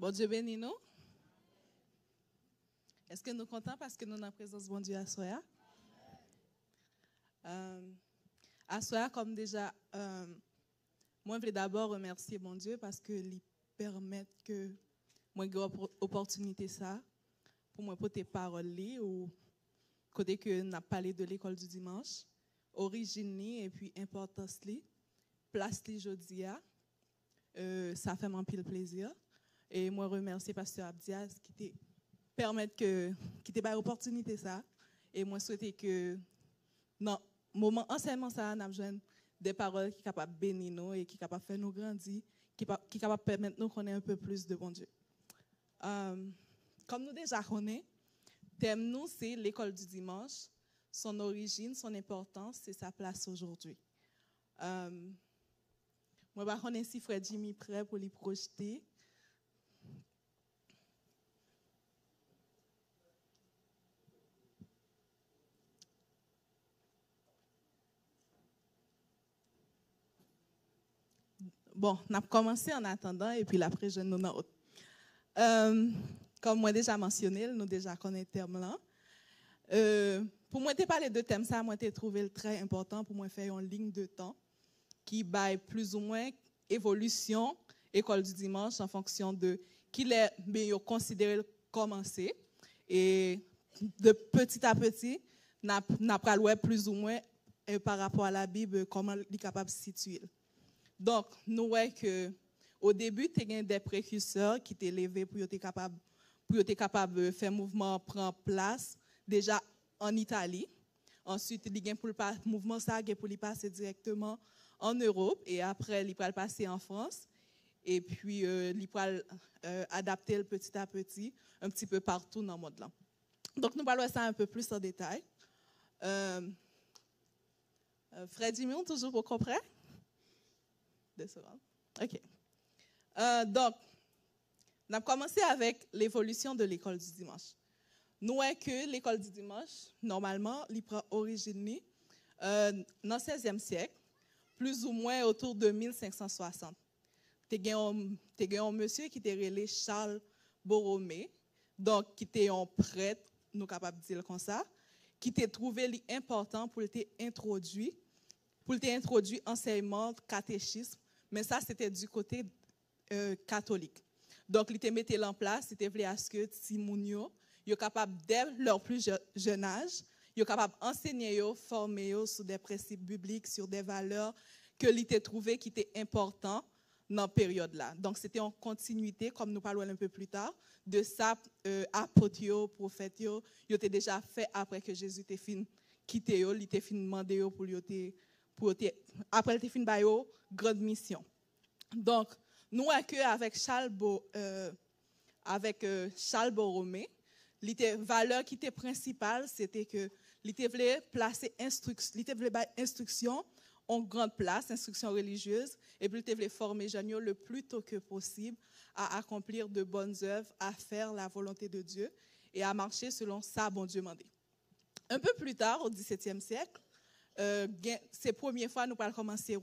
Bon Dieu bénit nous. Est-ce que nous sommes contents parce que nous sommes en présence de bon Dieu à Soya? À Soya, comme déjà, moi, je voulais d'abord remercier bon Dieu parce qu'il permet que moi, j'ai l'opportunité ça pour moi porter parole ou côté que n'a parlé de l'école du dimanche, origine et puis importance li, place li jodia, ça fait mon pile plaisir. Et moi, remercier Pasteur Abdias qui te permet que qui te donne l'opportunité ça. Et moi, souhaiter que dans le moment enseignement ça, nous avons des paroles qui sont capables de bénir nous et qui sont capables de faire nous grandir, qui sont capables de permettre nous connaître un peu plus de bon Dieu. Comme nous déjà connaissons, thème nous c'est l'école du dimanche, son origine, son importance et sa place aujourd'hui. Moi, je connais si frère Jimmy prêt pour les projeter. Bon, on a commencé en attendant et puis après, je nous note. Comme moi déjà mentionné, nous déjà connaissons le terme là. Pour moi, te parler de thème ça, moi, j'ai trouvé très important pour moi faire une ligne de temps qui baille plus ou moins évolution école du dimanche en fonction de qui est bien considéré commencer et de petit à petit n'a pas le plus ou moins par rapport à la Bible comment il est capable de se situer. Donc nous voyons que au début tu as des précurseurs qui t'ont levé pour être capable de faire mouvement prendre place déjà en Italie. Ensuite il y a pour le mouvement ça pour lui passer directement en Europe et après il va passer en France et puis il va adapter petit à petit un petit peu partout dans le monde là. Donc nous parlons ça un peu plus en détail. Freddy Mion toujours au comprendre? 2 secondes. OK. Donc on a commencé avec l'évolution de l'école du dimanche. Nous voyons que l'école du dimanche normalement il prend origine dans le 16e siècle. Plus ou moins autour de 1560. Tu as un monsieur qui était relé Charles Borromée, donc qui était un prêtre, nous capables de dire comme ça, qui t'a trouvé important pour t'introduire enseignement, catéchisme, mais ça c'était du côté catholique. Donc il t'a mis en place, il t'a voulu à ce que Timounio, il est capable dès leur plus jeune âge, ils sont capables d'enseigner, former sur des principes bibliques, sur des valeurs que l'ité trouvé qui étaient importants dans cette période-là. Donc, c'était en continuité, comme nous parlons un peu plus tard, de ça, apôtres, prophètes, ils étaient déjà fait après que Jésus t'ait fini quitter, il était fini demander pour après il était fini par grande mission. Donc, nous avec Charles Borromée, les valeurs qui étaient principales, c'était que l'ité voulait placer instruction en grande place, instruction religieuse, et puis l'ité voulait former les jeunes le plus tôt que possible à accomplir de bonnes œuvres, à faire la volonté de Dieu et à marcher selon sa bon Dieu mandé. Un peu plus tard, au XVIIe siècle, ces premières fois, nous allons commencer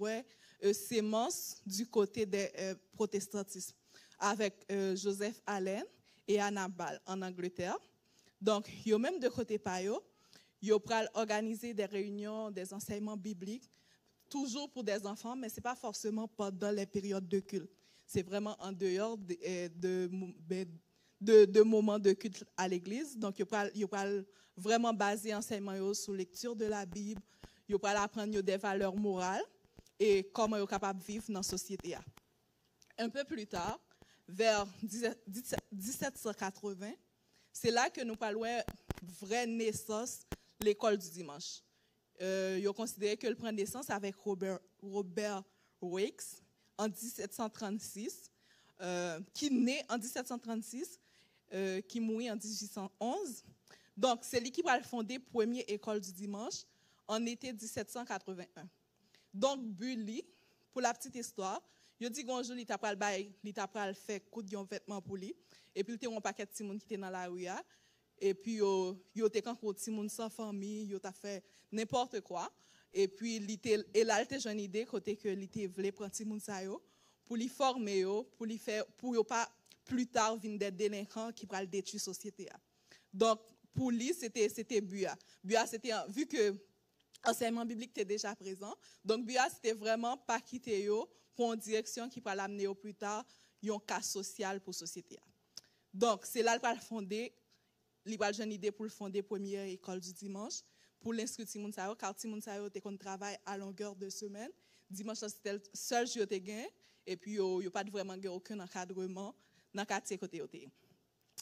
sémence du côté des protestantisme avec Joseph Allen et Anna Ball en Angleterre. Donc, ils ont même de côté par eux, ils ont organisé des réunions, des enseignements bibliques, toujours pour des enfants, mais ce n'est pas forcément pendant les périodes de culte. C'est vraiment en dehors de moments de culte à l'église. Donc, ils ont vraiment basé l'enseignement sur la lecture de la Bible, ils ont apprendre des valeurs morales et comment ils sont capables de vivre dans la société. Un peu plus tard, vers 1780, c'est là que nous parlons de vraie naissance l'école du dimanche. Ils ont considéré que le prend naissance avec Robert Wakes en 1736, qui naît en 1736, qui mourit en 1811. Donc, c'est lui qui va fonder la première école du dimanche en été 1781. Donc, Bully, pour la petite histoire, il dit qu'un jour, il t'a fait coup de vêtement pour lui. Et puis, il y a un paquet de petits qui étaient dans la rue. Et puis, il était quand un petit monde sans famille, il a fait n'importe quoi. Et puis, il a une idée côté que il voulait prendre petit monde ça pour lui former, pour lui faire, pour pas plus tard viennent des délinquants qui pourraient détruire la société. Donc, pour lui, c'était BUA. BUA, c'était, vu que l'enseignement biblique était déjà présent, donc BUA, c'était vraiment pas quitter yo pour une direction qui pourrait l'amener au plus tard, un cas social pour la société. Donc, c'est là qu'il va fonder, il va une idée pour le fonder première école du dimanche, pour l'inscrire Timon Sayo, car Timon Sayo était qu'on travaille à longueur de semaine. Dimanche, c'était le seul jour que tu et puis il n'y a pas vraiment aucun encadrement dans le quartier côté.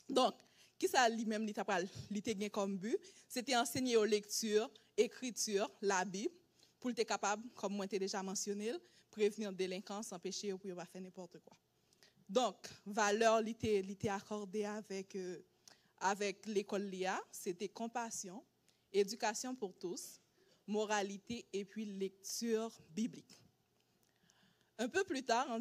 Donc, qui ça lui-même il était comme but, c'était enseigner aux lectures, écriture, la Bible, pour être capable, comme moi j'ai déjà mentionné, prévenir délinquance, empêcher pour ne pas faire n'importe quoi. Donc, valeur l'été accordée avec l'école LIA, c'était compassion, éducation pour tous, moralité et puis lecture biblique. Un peu plus tard, en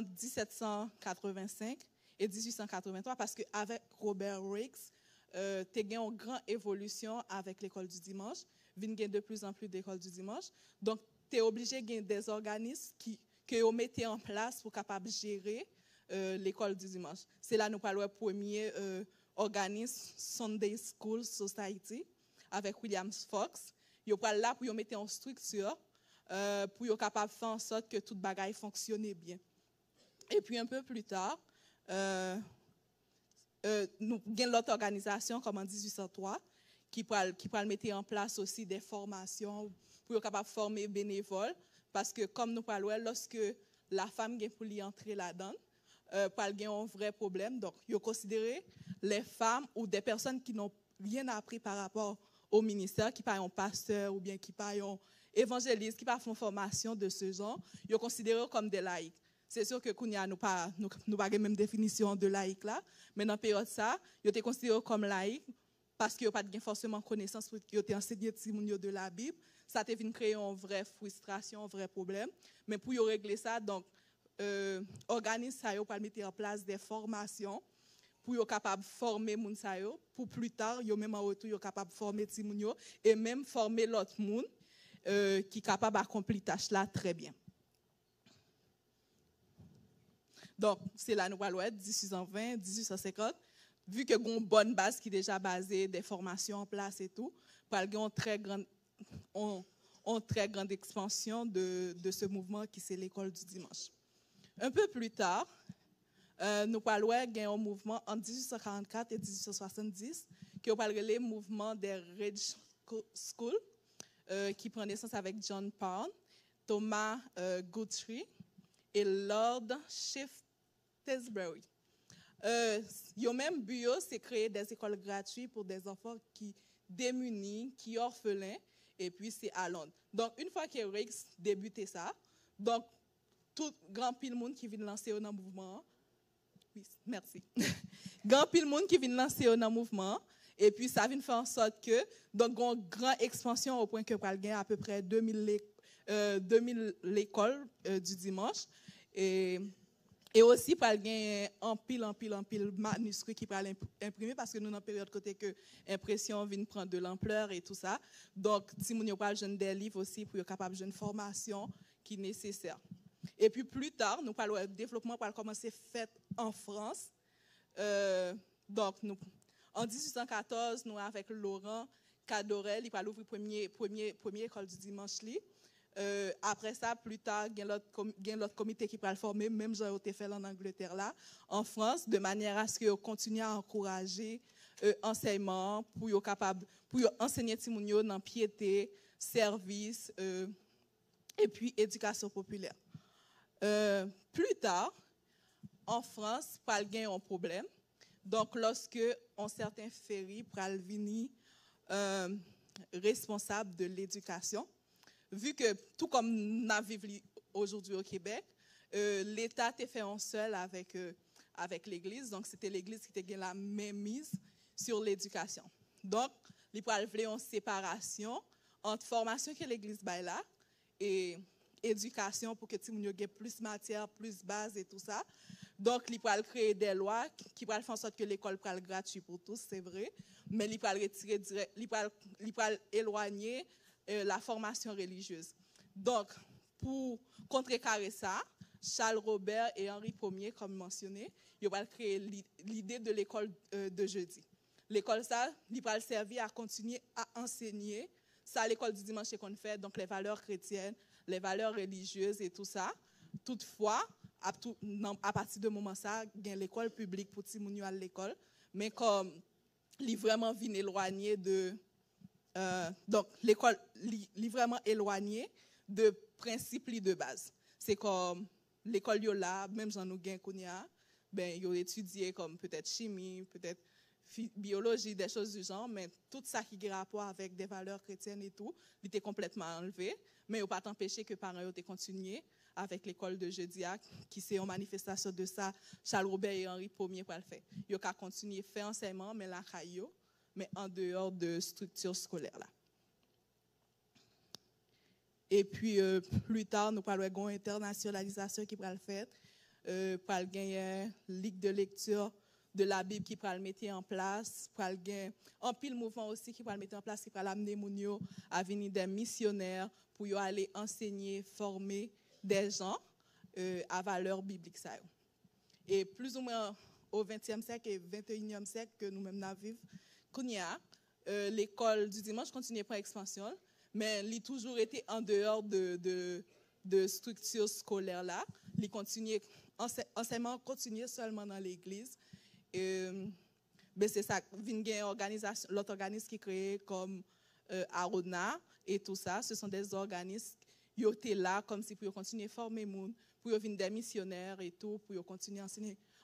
1785 et 1883, parce qu'avec Robert Riggs, tu as eu une grande évolution avec l'école du dimanche, il y a de plus en plus d'écoles du dimanche. Donc, tu es obligé de gagner des organismes que vous mettez en place pour capable gérer l'école du dimanche. C'est là que nous parlons du premier organisme, Sunday School Society, avec William Fox. Vous parlez là pour mettre en structure, pour être capable de faire en sorte que tout le bagage fonctionne bien. Et puis un peu plus tard, nous avons l'autre organisation comme en 1803 qui peut mettre en place aussi des formations pour être capable de former bénévoles parce que comme nous parlons, lorsque la femme vient pour y entrer là-dedans, pour y avoir un vrai problème. Donc, il faut considérer les femmes ou des personnes qui n'ont rien appris par rapport au ministère, qui pas un pasteur ou bien qui pas un évangéliste, qui pas font formation de ce genre, ils sont considérés comme des laïcs. C'est sûr que Kounia nous pas la même définition de laïc là, mais dans la période ça, ils étaient considérés comme laïcs parce qu'ils n'ont pas forcément connaissance pour qu'ils étaient enseignés de la Bible. Ça a venu créer une vraie frustration, un vrai problème. Mais pour y régler ça, donc organise ça pour mettre en place des formations pour être capable de former moun sa yo, pour plus tard, yo même en retour, yo capable de former Timoun yo, et même former l'autre monde qui est capable d'accomplir tâche là très bien. Donc, c'est la nouvelle loi 1820, 1850, vu que une bonne base qui est déjà basée, des formations en place et tout, pour une très grande expansion de ce mouvement qui c'est l'école du dimanche. Un peu plus tard, nous parlons d'un mouvement en 1844 et 1870 qui parle le mouvement des Red School qui prend naissance avec John Pound, Thomas Guthrie et Lord Shaftesbury. Yo même but c'est créer des écoles gratuites pour des enfants qui démunis, qui orphelins et puis c'est à Londres. Donc une fois que Riggs débuté ça, donc tout grand pile monde qui vient lancer dans le mouvement. Oui, merci. Grand pile monde qui vient lancer dans le mouvement et puis ça vient faire en sorte que donc une grande expansion au point que pral gain à peu près 2000 l'école du dimanche et aussi pral gain en pile manuscrits qui pral imprimer parce que nous dans période côté que impression vient prendre de l'ampleur et tout ça. Donc si moun yo pral jeune des livres aussi pour être capable de une formation qui est nécessaire. Et puis plus tard, nous parlons de développement pour commencer fait en France. Donc, en 1814, nous avec Laurent Cadorel, il parle ouvrir première école du dimanche. Après ça, plus tard, il y a l'autre comité qui va le former, même j'ai été fait en Angleterre là, en France, de manière à ce qu'on continue à encourager enseignement pour enseigner Timounio dans piété, service et puis éducation populaire. Plus tard, en France, pral gen un problème. Donc, lorsque un certain ferry pral vini responsable de l'éducation, vu que tout comme nous vivons aujourd'hui au Québec, l'État était fait en seul avec l'Église. Donc, c'était l'Église qui était la même mise sur l'éducation. Donc, il pral vle une séparation entre formation que l'Église baille là et éducation pour que tout le monde ait plus matière, plus base et tout ça. Donc, il va créer des lois qui vont faire en sorte que l'école soit gratuite pour tous, c'est vrai, mais il va retirer il va éloigner la formation religieuse. Donc, pour contrecarrer ça, Charles Robert et Henri Pommier, comme mentionné, ils vont créer l'idée de l'école de jeudi. L'école, ça, il va servir à continuer à enseigner. Ça, l'école du dimanche qu'on fait, donc les valeurs chrétiennes, les valeurs religieuses et tout ça. Toutefois, à partir de moment ça, il y a l'école publique pour les gens à l'école, mais comme il est vraiment éloigné de donc l'école est vraiment éloigné de principes de base. C'est comme l'école là, même j'en ai gain ben yo étudié comme peut-être chimie, peut-être biologie, des choses du genre, mais tout ça qui a rapport avec des valeurs chrétiennes et tout, il était complètement enlevé, mais il n'a pas empêché que parents aient continué avec l'école de jeudi, qui c'est en manifestation de ça, Charles Robert et Henri Pommier pour le faire. Ils ont continué à faire enseignement, mais là, mais en dehors de structure scolaire là. Et puis plus tard, nous parlons d'une internationalisation qui va le faire, pour gagner ligue de lecture de la Bible qui va le mettre en place, pour gagner un pile mouvement aussi qui va le mettre en place, qui va l'amener Mounio à venir des missionnaires pour y aller enseigner, former des gens à valeur biblique ça. Et plus ou moins au XXe siècle et XXIe siècle que nous-mêmes nous vivons, l'école du dimanche continue par expansion, mais il a toujours été en dehors de structure scolaire là. Il continue enseignement continue seulement dans l'église. Ben c'est ça, l'autre organisme qui est créé comme Arona et tout ça, ce sont des organismes qui étaient là comme si pour continuer à former les gens, pour venir des missionnaires et tout, pour continuer à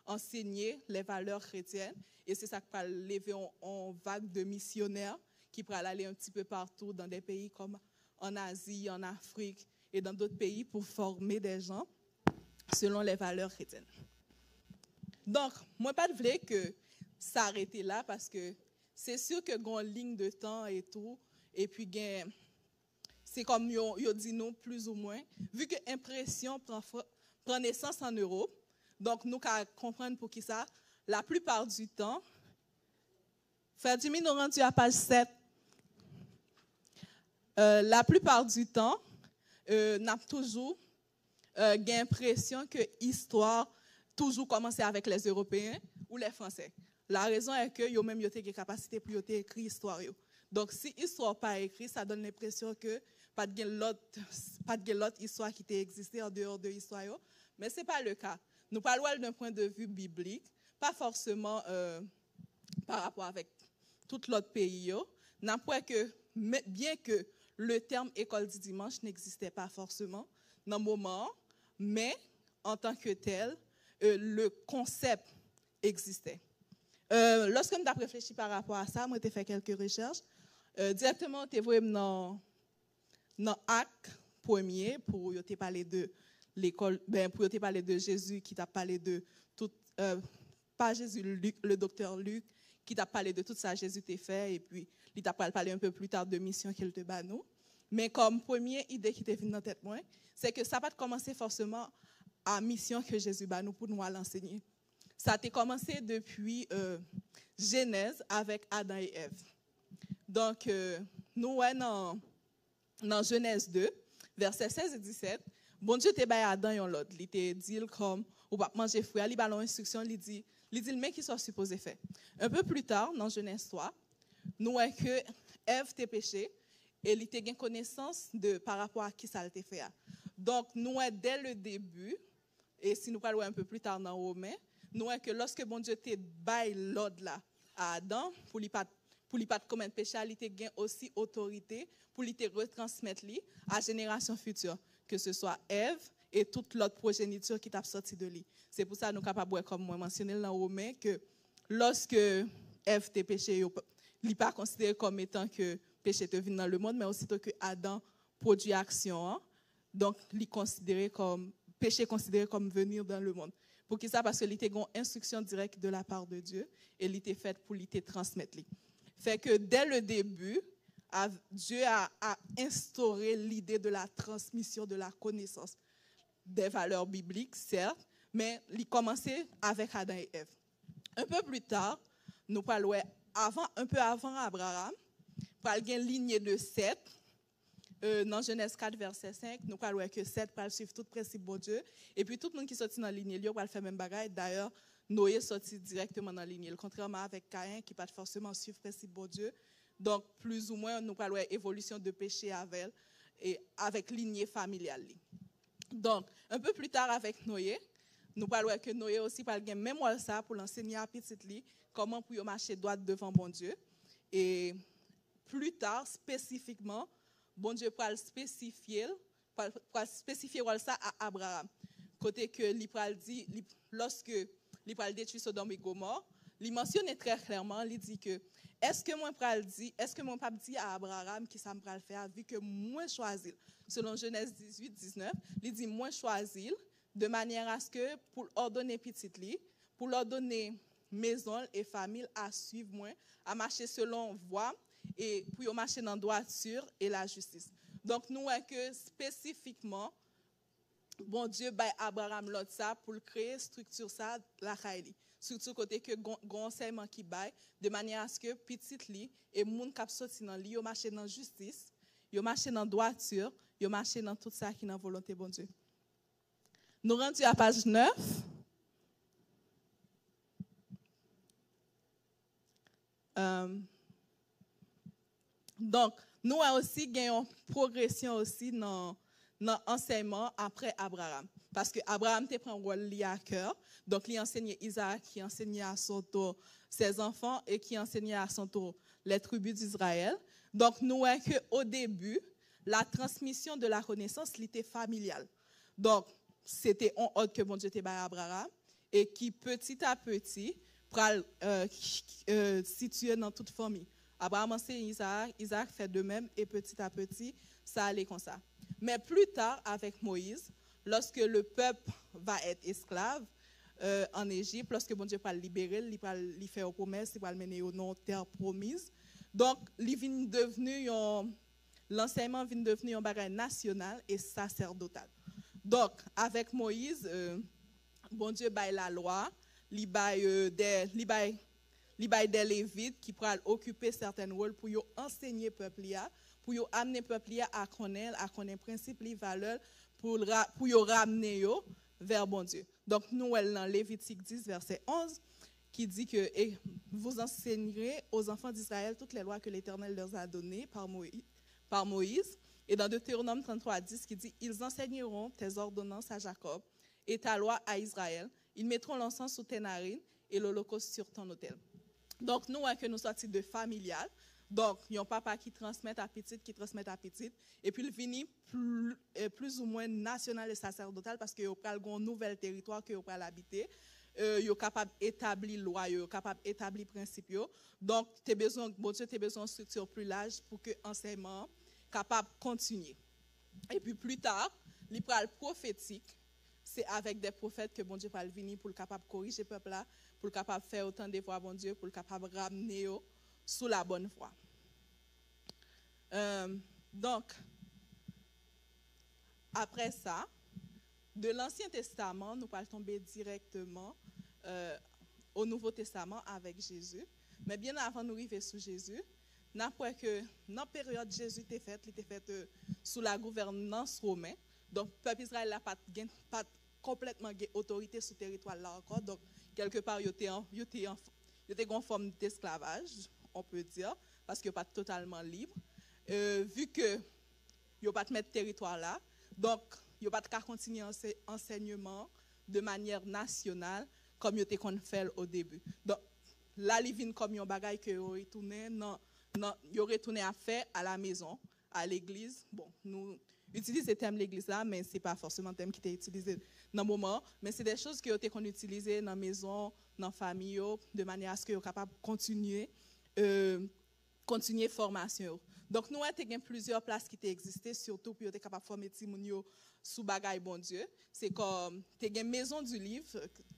enseigner les valeurs chrétiennes. Et c'est ça qui va lever en vague de missionnaires qui pourra aller un petit peu partout dans des pays comme en Asie, en Afrique et dans d'autres pays pour former des gens selon les valeurs chrétiennes. Donc, moi, pas de vrai que s'arrêter là parce que c'est sûr que y a une ligne de temps et tout, et puis c'est comme yo dit nous plus ou moins, vu que l'impression prend naissance en Europe, donc nous qu'à comprendre pour qui ça, la plupart du temps, Ferdinand nous rendu à page 7. La plupart du temps, n'a toujours l'impression que l'histoire toujours commencé avec les Européens ou les Français. La raison est que yo même yo té capacité pour écrire histoire yo. Donc si histoire pas écrit, ça donne l'impression que pas de l'autre histoire qui t'a existé en dehors de l'histoire yo, mais c'est pas le cas. Nous parlons d'un point de vue biblique, pas forcément par rapport avec tout l'autre pays yo. N'importe que bien que le terme école du dimanche n'existait pas forcément dans le moment, mais en tant que tel, le concept existait. Lorsque je me réfléchi par rapport à ça, moi j'ai fait quelques recherches. Directement, je vu dans Acte 1er pour te parler de l'école, pour te parler de Jésus qui t'a parlé de tout, pas Jésus, Luc, le docteur Luc, qui t'a parlé de tout ça, Jésus t'a fait, et puis il t'a parlé un peu plus tard de mission qu'il te bat nous. Mais comme première idée qui t'est venue dans la tête, c'est que ça va commencer forcément à mission que Jésus bat nous pour nous l'enseigner. Ça a commencé depuis Genèse avec Adam et Ève. Donc, nous, dans Genèse 2, versets 16 et 17, bon Dieu t'a bat Adam et l'autre. Il t'a dit comme, ou pas manger fruit, il a l'instruction, il dit le mec qui soit supposé faire. Un peu plus tard, dans Genèse 3, nous voyons que Ève t'a péché et il t'a gain connaissance par rapport à qui ça a été fait. Donc, nous voyons dès le début, et si nous parlons un peu plus tard dans Romains, nous voyons que lorsque bon Dieu t'a baillé l'ordre là à Adam, pour lui pas commettre péché, il t'a gain aussi autorité pour lui te retransmettre lui à la génération future, que ce soit Ève et toute l'autre progéniture qui t'a sorti de lui. C'est pour ça que nous sommes capables, comme moi mentionné dans Romains, que lorsque Ève t'a péché, il n'est pas considéré comme étant que péché te vient dans le monde, mais aussitôt que Adam produit action, donc il considéré comme péché considéré comme venir dans le monde. Pour qui ça? Parce que il était une instruction directe de la part de Dieu et il était fait pour lui transmettre. Fait que dès le début, Dieu a instauré l'idée de la transmission de la connaissance des valeurs bibliques, certes, mais il commençait avec Adam et Ève. Un peu plus tard, nous parlons un peu avant Abraham, par une lignée de Seth, dans Genèse 4, verset 5, nous parlons que 7 pour suivre tout principe bon Dieu. Et puis tout le monde qui sortit dans la ligne, il va faire même bagaille. D'ailleurs, Noé sortit directement dans la ligne. Contrairement avec Caïn, qui pas forcément suivre principe bon Dieu. Donc, plus ou moins, nous parlons évolution de péché avec, et avec lignée familiale. Donc, un peu plus tard avec Noé, nous parlons que Noé aussi parle même ça pour l'enseigner à petite li comment pour marcher droit devant bon Dieu. Et plus tard, spécifiquement, bon Dieu va spécifier ça à Abraham. Côté que l'Ipral dit, lorsque l'Ipral détruit Sodome et Gomorrhe, il mentionne très clairement, il dit que est-ce que moi pas dit à Abraham qui ça me pral faire vu que moi choisi selon Genèse 18 19, il dit moi choisi de manière à ce que pour ordonner petite li, pour leur donner maison et famille à suivre moi, à marcher selon voie et pour marcher dans la droiture et la justice. Donc nous voyons que spécifiquement bon Dieu by Abraham l'autre ça pour créer structure ça la Khaili. Surtout côté que gon enseignement qui bail de manière à ce que petite li et moun k'ap sorti dans li yo marcher dans justice, yo marcher dans droiture, yo marcher dans tout ça qui dans volonté bon Dieu. Nous rendu à page 9. Donc nous avons aussi gagné une progression aussi dans l'enseignement après Abraham. Parce que Abraham te prend un rôle lié à cœur. Donc, il enseignait Isaac, qui enseignait à son tour ses enfants et qui enseignait à son tour les tribus d'Israël. Donc, nous voyons qu'au début, la transmission de la connaissance était familiale. Donc, c'était un ordre que bon Dieu t'a donné à Abraham et qui petit à petit pral situé dans toute famille. Abraham enseigne Isaac, Isaac fait de même et petit à petit, ça allait comme ça. Mais plus tard, avec Moïse, lorsque le peuple va être esclave en Égypte, lorsque bon Dieu va le libérer, il va lui faire une promesse, il va le mener au terre promise. Donc, l'enseignement vient devenir un bagage national et sacerdotal. Donc, avec Moïse, bon Dieu baille la loi, il baille des Lévites qui pourront occuper certains rôles pour enseigner le peuple, pour amener le peuple à connaître principes, les valeurs, pour ramener vers bon Dieu. Donc, nous, dans Lévitique 10, verset 11, qui dit que vous enseignerez aux enfants d'Israël toutes les lois que l'Éternel leur a données par Moïse. Et dans Deutéronome 33, 10, qui dit ils enseigneront tes ordonnances à Jacob et ta loi à Israël. Ils mettront l'encens sous tes narines et l'holocauste sur ton autel. Donc, nous, que nous sortis de familial. Donc, il y a un papa qui transmet à petite, et puis il finit plus ou moins national et sacerdotal parce qu'il y a un nouvel territoire que vous pouvez habiter. Vous êtes capable d'établir loi, vous êtes capable d'établir principe. Donc, tu as besoin de structure plus large pour que l'enseignement capable de continuer. Et puis plus tard, l'ipral prophétique, c'est avec des prophètes que bon Dieu va venir pour le capable de corriger le peuple là, pour le capable de faire autant de voix bon Dieu, pour le capable de ramener sous la bonne voie. Donc, après ça, de l'Ancien Testament, nous allons tomber directement au Nouveau Testament avec Jésus. Mais bien avant de nous arriver sous Jésus, n'importe que dans la période Jésus était fait, il était fait sous la gouvernance romaine. Donc, le peuple Israël n'a pas complètement autorité sur le territoire là encore. Donc, quelque part, il était en forme d'esclavage, on peut dire, parce qu'il n'est pas totalement libre. Vu que il n'y a pas de mettre territoire là, donc il n'y a pas de continuer enseignement de manière nationale comme il était qu'on fait au début. Donc là, il vient comme un bagage que il retourné à faire à la maison, à l'église. Bon, nous utilisons le thème l'église là, mais c'est pas forcément le thème qui était utilisé dans le moment, mais c'est des choses qui ont été utilisées dans la maison, dans la famille, de manière à ce qu'ils soient capables de continuer formation. Donc, nous avons plusieurs places qui existaient, surtout pour être capable de former Timounio sous bagaille bon Dieu. C'est comme, tu as une maison du livre,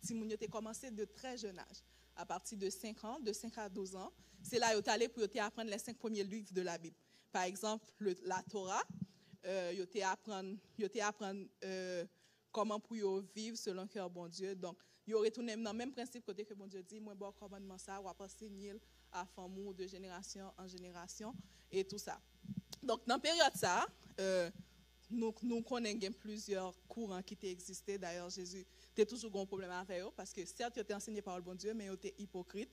Timounio a commencé de très jeune âge, à partir de 5 ans, de 5 à 12 ans. C'est là où tu allé pour apprendre les 5 premiers livres de la Bible. Par exemple, la Torah, tu apprendre comment pour vivre selon le cœur bon Dieu. Donc, il aurait retourné dans le même principe côté que bon Dieu dit, moi, bon commandement ça, ou à enseigner à femme de génération en génération et tout ça. Donc, dans la période ça, nous connaissons plusieurs courants qui existaient. D'ailleurs, Jésus était toujours un problème avec eux parce que certes, il était enseigné par le bon Dieu, mais il était hypocrite.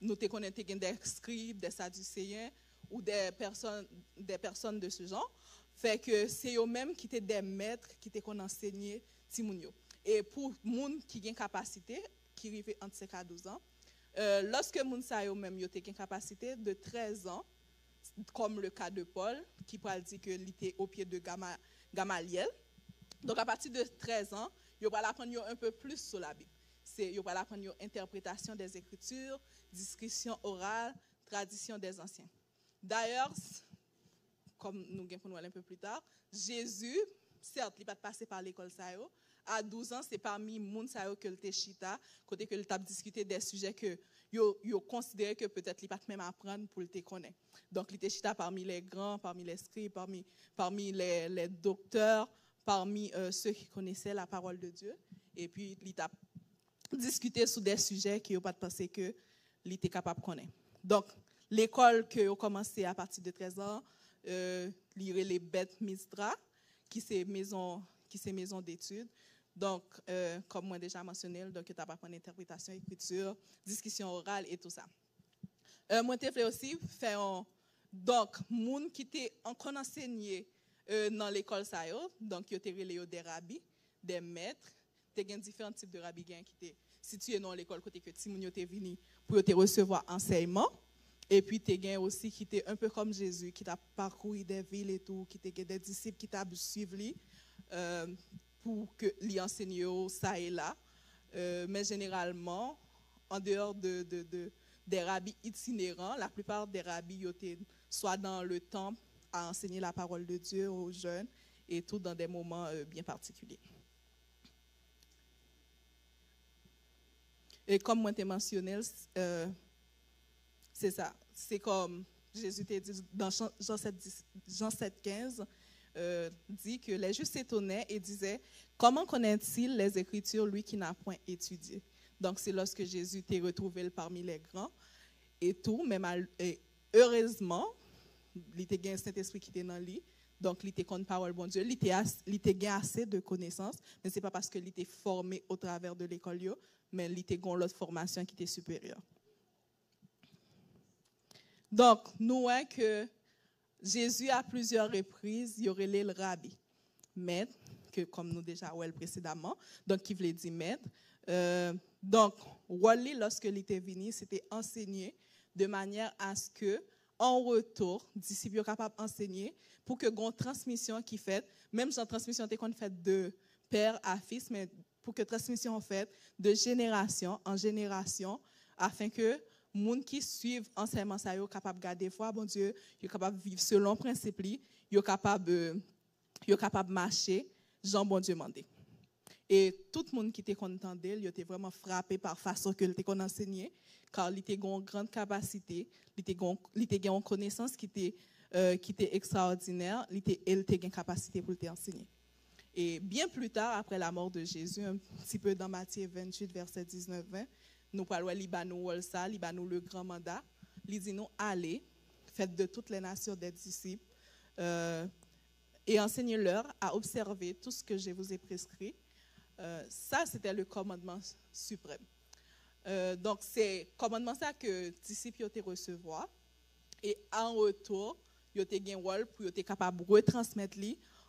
Nous connaissons des scribes, des sadducéens ou des personnes de ce genre. Fait que c'est eux-mêmes qui étaient des maîtres qui étaient qu'on enseignait Timounio. Et pour les gens qui ont une capacité, qui arrivent entre 5 à 12 ans, lorsque les gens eux-mêmes ont une capacité de 13 ans, comme le cas de Paul, qui pourrait dire qu'il était au pied de Gamaliel. Donc, à partir de 13 ans, il va apprendre un peu plus sur la Bible. Il va apprendre interprétation des Écritures, discussion orale, tradition des anciens. D'ailleurs, comme nous allons un peu plus tard, Jésus, certes, il n'a pas passé par l'école Sayo. À 12 ans, c'est parmi les gens que le chita, côté que le t'a discuté des sujets que yo considéré que peut-être il pas même apprendre pour le te connaître. Donc il était chita parmi les grands, parmi les scribes, parmi les docteurs, parmi ceux qui connaissaient la parole de Dieu. Et puis il t'a discuté sur des sujets qui n'ont pas pensé que il était capable de connaître. Donc l'école que a commencé à partir de 13 ans, lire les Beth Misdra, qui c'est maison d'études. Donc, comme moi déjà mentionné, donc tu as pas prendre interprétation, écriture, discussion orale et tout ça. Moi, j'ai fait aussi donc moun qui était encore enseigné dans l'école ça donc qui étaient des rabbis, des maîtres, tu as différents types de rabbis qui étaient situés dans l'école côté que Timounio était venu pour te recevoir enseignement. Et puis, tu as aussi qui était un peu comme Jésus, qui t'a parcouru des villes et tout, qui était des disciples qui t'a suivi pour que lui enseigne ça et là. Mais généralement, en dehors des rabbis itinérants, la plupart des rabbis étaient soit dans le temple à enseigner la parole de Dieu aux jeunes et tout dans des moments bien particuliers. Et comme moi t'ai mentionné, c'est ça. C'est comme Jésus t'a dit dans Jean 7,15, dit que les justes s'étonnaient et disaient « Comment connaît-il les Écritures, lui qui n'a point étudié ?» Donc, c'est lorsque Jésus t'a retrouvé parmi les grands et tout, même heureusement, il était un Saint-Esprit qui était dans lui, donc il était contre parole bon Dieu, il était assez de connaissances, mais ce n'est pas parce qu'il était formé au travers de l'école, mais il était l'autre formation qui était supérieure. Donc, nous voyons que Jésus, à plusieurs reprises, il y aurait le rabbi, maître, que, comme nous déjà vu précédemment, donc qui voulait dire maître. Donc, Wally, lorsqu'il était venu, c'était enseigner de manière à ce que, en retour, disciples soient capables d'enseigner pour que une transmission qui fait, même si la transmission était faite de père à fils, mais pour que la transmission faite de génération en génération, afin que les gens qui suivent enseignement ça sont capables de garder foi, bon Dieu, ils sont capables de vivre selon le principe, ils sont capables de marcher, Jean bon Dieu mandé. Et tout le monde qui était content d'elle, il était vraiment frappé par la façon que était enseigné, car il était une grande capacité, il était une connaissance qui était extraordinaire, il était une capacité pour enseigner. Et bien plus tard, après la mort de Jésus, un petit peu dans Matthieu 28, verset 19-20, nous parlons de Libanou le grand mandat. Il dit nous, allez, faites de toutes les nations des disciples et enseignez-leur à observer tout ce que je vous ai prescrit. Ça, c'était le commandement suprême. Donc, c'est le commandement ça que les disciples ont recevoir. Et en retour, ils ont un rôle pour être capables de retransmettre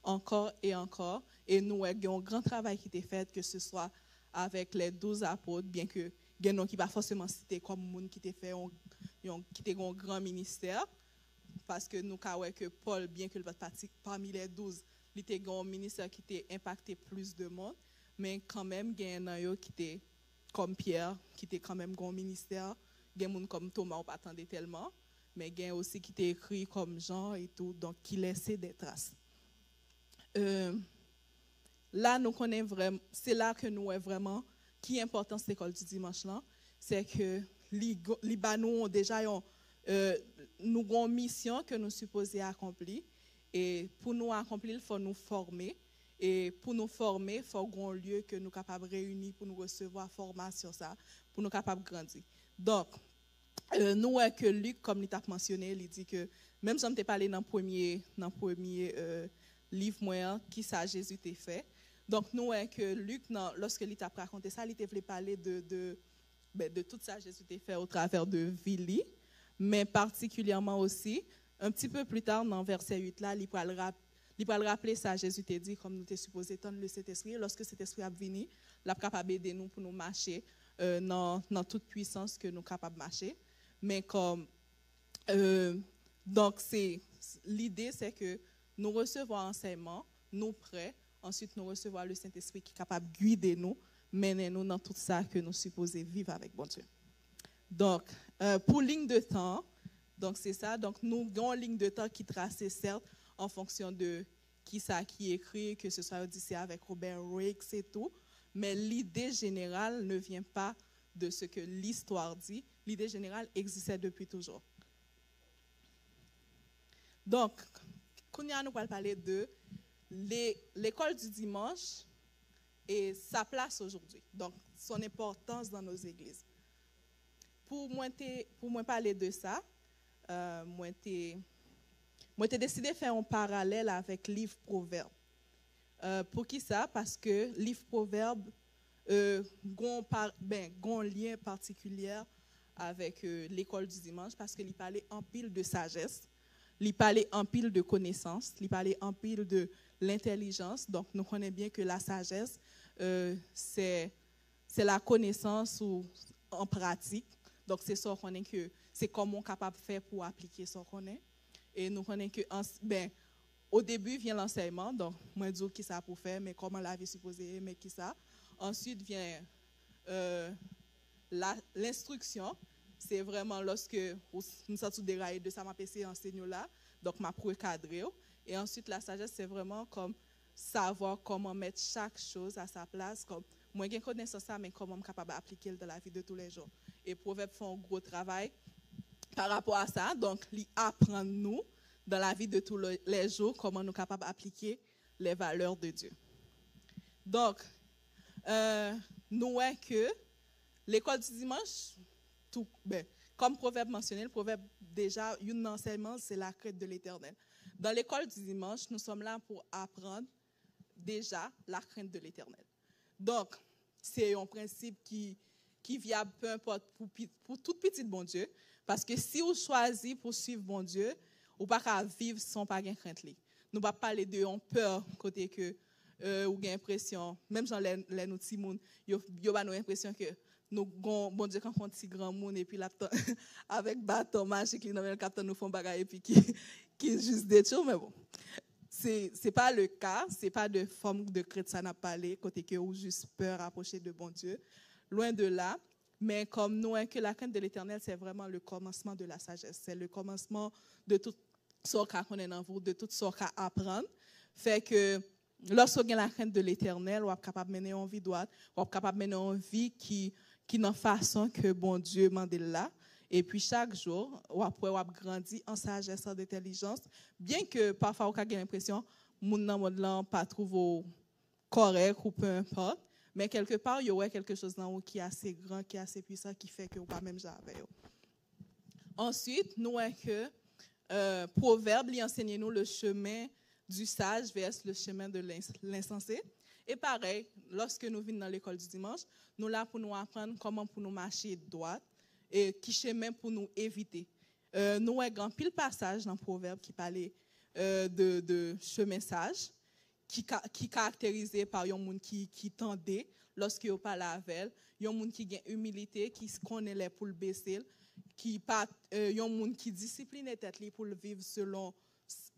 encore et encore. Et nous avons un grand travail qui était fait, que ce soit avec les 12 apôtres, bien que il y a qui pas forcément cité comme monde qui était un grand ministère, parce que nous avons que Paul, bien que parmi les 12, il était un ministère qui était impacté plus de monde, mais quand même il y a un qui était comme Pierre, qui était quand même un ministère, il y a des gens comme Thomas on pas attendait tellement, mais il y a aussi qui était écrit comme Jean et tout, donc qui laissait des traces. Là nous connaissons vraiment, c'est là que nous est vraiment qui est important cette école du dimanche là, c'est que Libanou ont déjà nous avons une mission que nous supposons accomplir, et pour nous accomplir il faut nous former, et pour nous former il faut un lieu que nous capables réunir pour nous recevoir formation ça, pour nous capables grandir. Donc nous, que Luc, comme il t'a mentionné, il dit que même si on t'a parlé dans le premier livre, moi, qui ça Jésus t'a fait. Donc, nous, que Luc, lorsque il t'a raconté ça, il t'a voulu parler de tout ça Jésus t'a fait au travers de Vili, mais particulièrement aussi, un petit peu plus tard, dans verset 8, là, il va le rappeler ça, Jésus t'a dit, comme nous t'es supposé tendre le Saint-Esprit, lorsque cet esprit a venu, il est capable d'aider nous pour nous marcher dans toute puissance que nous sommes capables de marcher. Mais comme, donc, l'idée, c'est que nous recevons enseignement, nous prêts, ensuite nous recevons le Saint-Esprit qui est capable de guider nous, mener nous dans tout ça que nous supposons vivre avec bon Dieu. Donc, pour ligne de temps, donc c'est ça. Donc, nous avons une ligne de temps qui trace, certes, en fonction de qui écrit, que ce soit Odyssée avec Robert Ricks et tout. Mais l'idée générale ne vient pas de ce que l'histoire dit. L'idée générale existait depuis toujours. Donc, Kounia nous va parler de l'école du dimanche et sa place aujourd'hui. Donc, son importance dans nos églises. Pour moi parler de ça, moi j'ai décidé de faire un parallèle avec le livre Proverbes. Pour qui ça? Parce que le livre Proverbes a un lien particulier avec l'école du dimanche parce qu'il parlait en pile de sagesse, il parlait en pile de connaissances, il parlait en pile de l'intelligence. Donc, nous connaissons bien que la sagesse, c'est la connaissance en pratique. Donc, c'est ça qu'on est que c'est comment on est capable de faire pour appliquer ça qu'on est. Et nous connaissons que au début vient l'enseignement, donc moi je dis qui ça pour faire, mais comment la vie supposée, mais qui ça. Ensuite vient l'instruction. C'est vraiment lorsque nous sommes tous déraillés de ça, m'a PC enseigne là, donc m'a recadré. Et ensuite la sagesse, c'est vraiment comme savoir comment mettre chaque chose à sa place, comme moi j'ai connaissance ça, mais comment je suis capable d'appliquer dans la vie de tous les jours. Et Proverbes font un gros travail par rapport à ça, donc ils apprennent nous dans la vie de tous les jours comment nous sommes capables d'appliquer les valeurs de Dieu. Donc, nous voyons que l'école du dimanche, comme Proverbe mentionné, le Proverbe déjà, un enseignement, c'est la crainte de l'Éternel. Dans l'école du dimanche, nous sommes là pour apprendre déjà la crainte de l'Éternel. Donc, c'est un principe qui est viable, peu importe, pour tout petit bon Dieu, parce que si vous choisissez pour suivre bon Dieu, vous ne pouvez pas vivre sans pas de crainte. Nous ne pouvons pas parler de peur, côté que ou avez l'impression, même dans les petits monde, vous avez l'impression que nous bon Dieu quand on petit grand monde et puis là avec bâton magique nous le capteur nous font bagaille et puis qui juste détruire, mais bon. C'est pas le cas, c'est pas de forme de crainte ça n'a parlé côté que ou juste peur approcher de bon Dieu. Loin de là. Mais comme nous, que la crainte de l'Éternel, c'est vraiment le commencement de la sagesse. C'est le commencement de tout ce qu'on est dans vous, de tout ce qu'on apprend. Fait que lorsqu'on a la crainte de l'Éternel, on est capable de mener une vie droite, on est capable de mener une vie qui n'a façon que bon Dieu mande là. Et puis chaque jour, on a grandi en sagesse, en intelligence. Bien que parfois, on a l'impression que mon monde pas trouvé correct ou peu importe. Mais quelque part, il y aurait quelque chose dans vous qui est assez grand, qui est assez puissant, qui fait que vous pas même jamais. Ensuite, nous voyons que Proverbe lui enseigne nous le chemin du sage vers le chemin de l'insensé. Et pareil, lorsque nous venons dans l'école du dimanche, nous là pour nous apprendre comment pour nous marcher droit et qui chemin pour nous éviter. Nous voyons un pile passage dans Proverbe qui parlait de chemin sage. Qui caractérisé par un monde qui tendait lorsque vous parlez avec elle, un monde qui a humilité, qui se connaît les pour le baisser, qui pas un monde qui discipline tête pour le vivre selon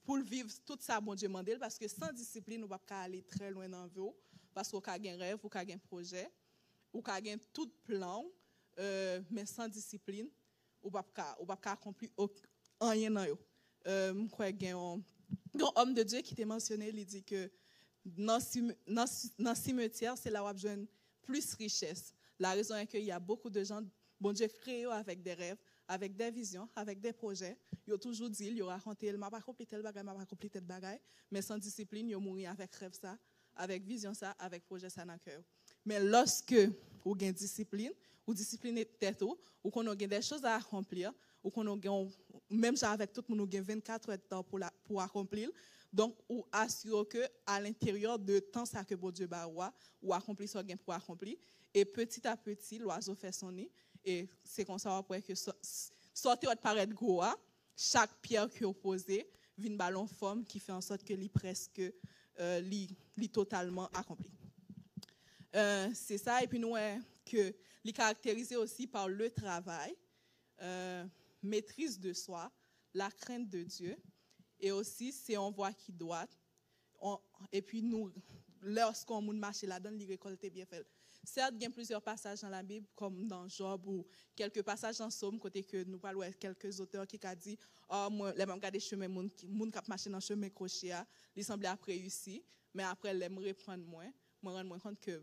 pour le vivre tout ça bon Dieu mandel parce que sans discipline on va pas aller très loin dans vous parce qu'on a un rêve, ou un projet, ou a tout plan mais sans discipline on va pas accomplir rien dans yo. Je crois qu'il y a un homme de Dieu qui t'a mentionné, il dit que dans le cimetière, c'est là où on a besoin plus richesse. La raison est qu'il y a beaucoup de gens, bon Dieu, créés avec des rêves, avec des visions, avec des projets. Ils ont toujours dit, ils ont raconté, je ne vais pas accomplir tel bagage, je ne vais pas accomplir tel bagage. Mais sans discipline, ils ont mouru avec rêve ça, avec vision ça, avec projet ça dans le cœur. Mais lorsque ou gain discipline, ou discipliner tête ou qu'on a des choses à accomplir, ou qu'on a même avec tout le monde, on a 24 heures de temps pour accomplir. Donc, ou assure que à l'intérieur de temps ça que bon Dieu ba ou accomplir ce qu'il pour accomplir, et petit à petit l'oiseau fait son nid, et c'est comme ça après que sortir de paraître gros, chaque pierre qui est opposée vient ballon forme qui fait en sorte que li presque li totalement accompli. C'est ça, et puis nous que li caractérisé aussi par le travail, maîtrise de soi, la crainte de Dieu, et aussi c'est on voit qui doit, et puis nous lorsqu'on marche là-dedans, il récolte bien fait. Certes, il y a plusieurs passages dans la Bible, comme dans Job ou quelques passages dans Somme, côté que nous parlons de quelques auteurs qui ont dit, moi, les mêmes des chemins, moun qui marché dans le chemin crochet, il semblait après réussi, mais après, les me reprendre moins, me rendre compte que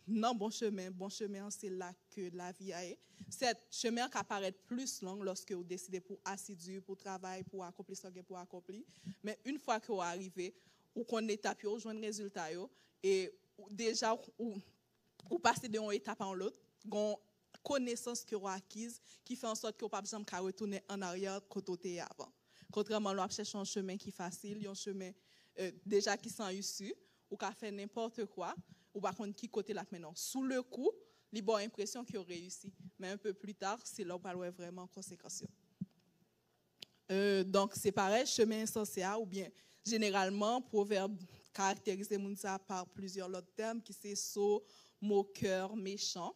non, bon chemin, c'est là que la vie est. Cet chemin qui apparaît plus long lorsque vous décidez pour assidu, pour travailler, pour accomplir ce que pour accomplir, mais une fois que vous arrivez, ou qu'on étape, vous joignez le résultat, et déjà, ou passer d'une étape à l'autre, une connaissance que vous acquise qui fait en sorte que vous n'avez pas besoin de retourner en arrière côté avant. Contrairement à chercher un chemin qui est facile, un chemin déjà qui s'en issu, ou qui fait n'importe quoi, ou par contre qui côté là maintenant. Sous le coup, il y a l'impression qu'il a réussi, mais un peu plus tard, c'est là où on va vraiment en conséquence. Donc c'est pareil, chemin insensé ou bien généralement proverbe caractérisé ça par plusieurs autres termes qui c'est sot, moqueur, méchant,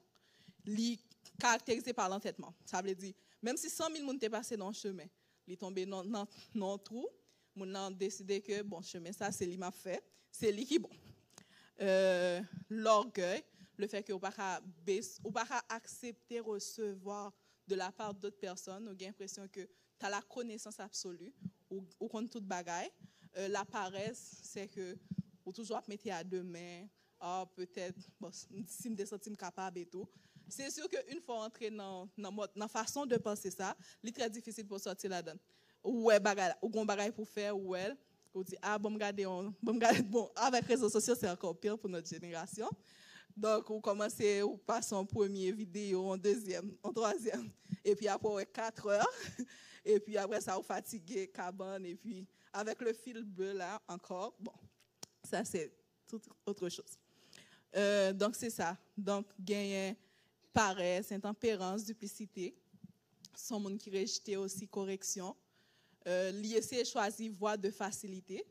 caractérisé par l'entêtement. Ça veut dire, même si 100 000 personnes étaient passées dans le chemin, ils sont tombés dans le trou, ils ont décidé que bon chemin, ça c'est lui m'a fait, c'est lui qui bon. L'orgueil, le fait que vous ne pas accepter recevoir de la part d'autres personnes, vous avez l'impression que tu as la connaissance absolue, ou contre toute bagaille. La paresse, c'est que vous toujours mettre à deux mains. Peut-être, bon, si je me sens capable et tout. C'est sûr qu'une fois entré dans la façon de penser ça, c'est très difficile pour sortir là-dedans. Ou on bagaille pour faire, ou elle, on dit, bon, avec les réseaux sociaux, c'est encore pire pour notre génération. Donc, on commence, on passe en première vidéo, en deuxième, en troisième, et puis après, 4 heures, et puis après ça, on fatigué, cabane, et puis avec le fil bleu là, encore, bon, ça c'est toute autre chose. Donc c'est ça. Donc gagner paresse, intempérance, duplicité. Son monde qui rejette aussi correction. Essayer de choisir voie de facilité.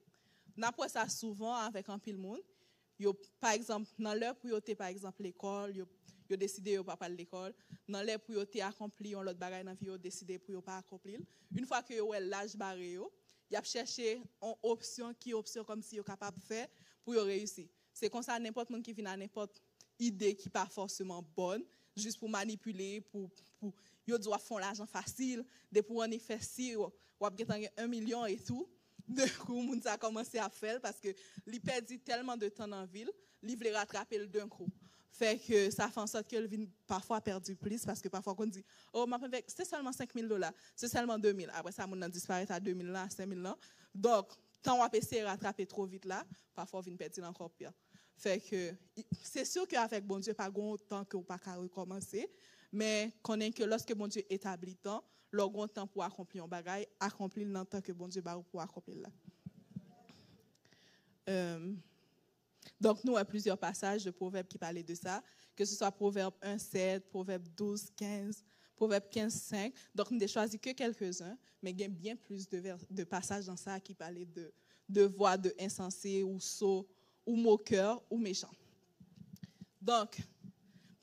N'après ça souvent avec un pile monde. Par exemple dans l'heure pour yoter par exemple l'école, yo décidé yo pas à l'école. Dans l'heure pour yoter accompli on l'autre bagaille dans vie yo décidé pour yo pas accomplir. Une fois que yo l'âge barré yo, y a cherché une option comme si yo capable de faire pour yo réussir. C'est comme ça n'importe monde qui vient à n'importe idée qui pas forcément bonne, juste pour manipuler, pour yo doit faire l'argent facile, de pour en faire si ou gagner 1 million et tout. De coup moun ça commencé à faire parce que li perdu tellement de temps dans ville, li voulait rattraper le d'un coup. Fait que ça fait en sorte qu'elle vient parfois perdu plus parce que parfois on dit oh c'est seulement $5,000, c'est seulement 2,000. Après ça on disparaît à 2,000 là, 5,000 là. Donc tant on essayer de rattraper trop vite là, parfois on vient perdre encore pire. Fait que c'est sûr qu'avec bon Dieu pas grand temps que on pas recommencer, mais connaît que lorsque bon Dieu établit temps, leur grand temps pour accomplir un bagage, accomplir dans le temps que bon Dieu va pour accomplir là. Donc, nous avons plusieurs passages de Proverbes qui parlaient de ça, que ce soit Proverbe 1,7, Proverbe 12,15, Proverbe 15,5. Donc, nous n'avons choisi que quelques-uns, mais il y a bien plus de passages dans ça qui parlaient de voix de insensé ou sot, ou moqueur, ou méchant. Donc,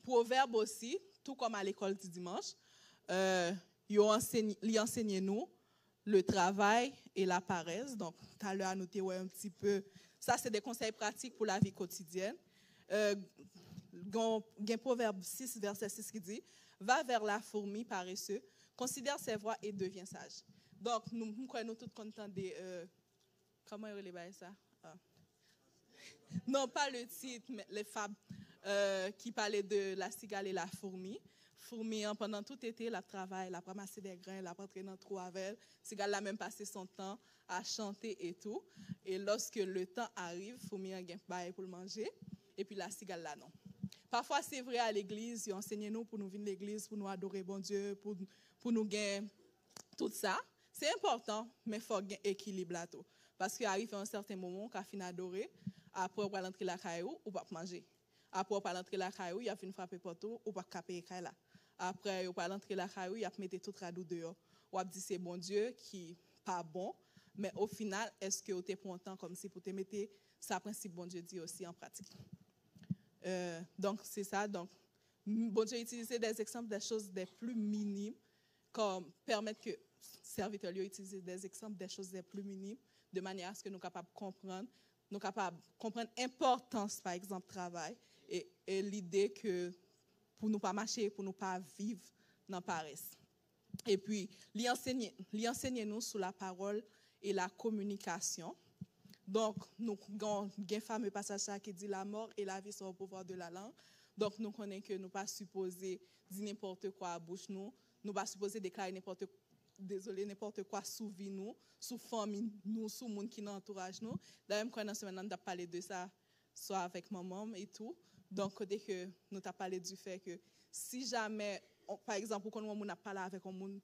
Proverbe aussi, tout comme à l'école du dimanche, ils enseignent nous le travail et la paresse. Donc, tout à l'heure, à noter un petit peu. Ça, c'est des conseils pratiques pour la vie quotidienne. Il y a Proverbe 6, verset 6 qui dit « Va vers la fourmi paresseux, considère ses voies et deviens sage. » Donc, nous croyons tous contents de... comment on va ça? Non, pas le titre, mais les fables qui parlaient de la cigale et la fourmi. Fourmi, pendant tout été, elle travaille, elle a ramassé des grains, elle a rentré dans le trou avec elle. Cigale a même passé son temps à chanter et tout. Et lorsque le temps arrive, fourmi a un bail pour le manger. Et puis la cigale là, non. Parfois, c'est vrai à l'église, ils enseignent nous pour nous venir à l'église, pour nous adorer bon Dieu, pour nous gagner tout ça. C'est important, mais il faut un équilibre là tout. Parce qu'il arrive à un certain moment, quand on finit d'adorer, après on va rentrer la caillou, ou pas manger. Après on va rentrer la caillou, il y a une frappe partout, ou pas caper là. Après on va rentrer la caillou, il y a mettre tout radou dehors. On va dire c'est bon Dieu qui pas bon, mais au final, est-ce que vous êtes content comme si pour te mettre ça principe bon Dieu dit aussi en pratique. Donc c'est ça. Donc bon Dieu utilise des exemples des choses des plus minimes, comme permettre que serviteurs utilisent des exemples des choses les plus minimes, de manière à ce que nous sommes capables de comprendre l'importance, par exemple, travail, et l'idée que pour nous pas marcher, pour nous pas vivre dans la paresse. Et puis, lui enseigner nous sur la parole et la communication. Donc, nous avons un fameux passage qui dit la mort et la vie sont au pouvoir de la langue. Donc, nous connaissons que nous ne sommes pas supposés dire n'importe quoi à bouche nous. Nous ne sommes pas supposés déclarer n'importe quoi sous vie nous, sous famille nous, sous monde qui nous entourage nous. D'ailleurs, quand on a parlé de ça, soit avec maman et tout. Donc, dès que nous avons parlé du fait que si jamais, par exemple, quand on a parlé avec un monde,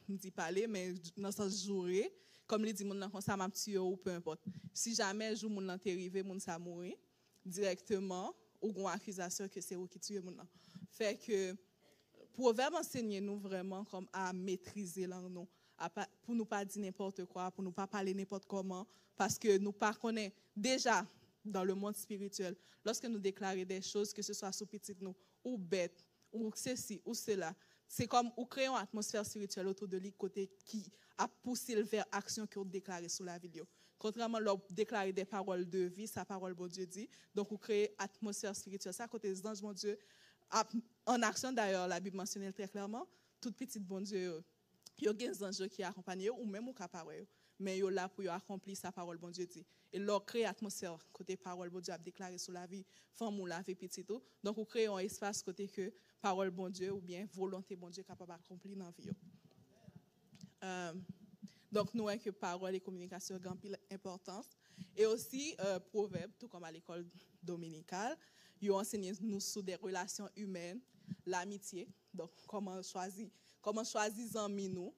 on dit parler, mais dans ce sens jouer, comme les dit, mon ça m'a tué ou peu importe. Si jamais jour mon est arrivé, mon ça mourir directement, ou une accusation que c'est vous qui tuez mon. Fait que Proverbe enseigne nous vraiment comme à maîtriser langue nous, pour nous pas dire n'importe quoi, pour nous pas parler n'importe comment, parce que nous pas connaît déjà dans le monde spirituel, lorsque nous déclarons des choses, que ce soit sous petit nous ou bête ou ceci ou cela, c'est comme ou créer une atmosphère spirituelle autour de lui côté qui a poussé vers action que vous déclarez sous la vidéo. Contrairement à déclarer des paroles de vie, sa parole bon Dieu dit, donc vous créez une atmosphère spirituelle. Ça côté des anges bon Dieu en action d'ailleurs, la Bible mentionne très clairement, toute petite bon Dieu, il y a des anges qui accompagnent ou même au caparé, mais ils sont là pour accomplir sa parole bon Dieu dit. Et leur créer atmosphère côté parole bon Dieu a déclaré sur la vie femme ou la vie petite. Donc vous créez un espace côté que parole bon Dieu ou bien volonté bon Dieu capable d'accomplir dans la vie. Donc nous voyons que parole et communication ont une importance. Et aussi proverbe, tout comme à l'école dominicale, ils enseignent nous sur des relations humaines, l'amitié. Donc comment choisir amis nous,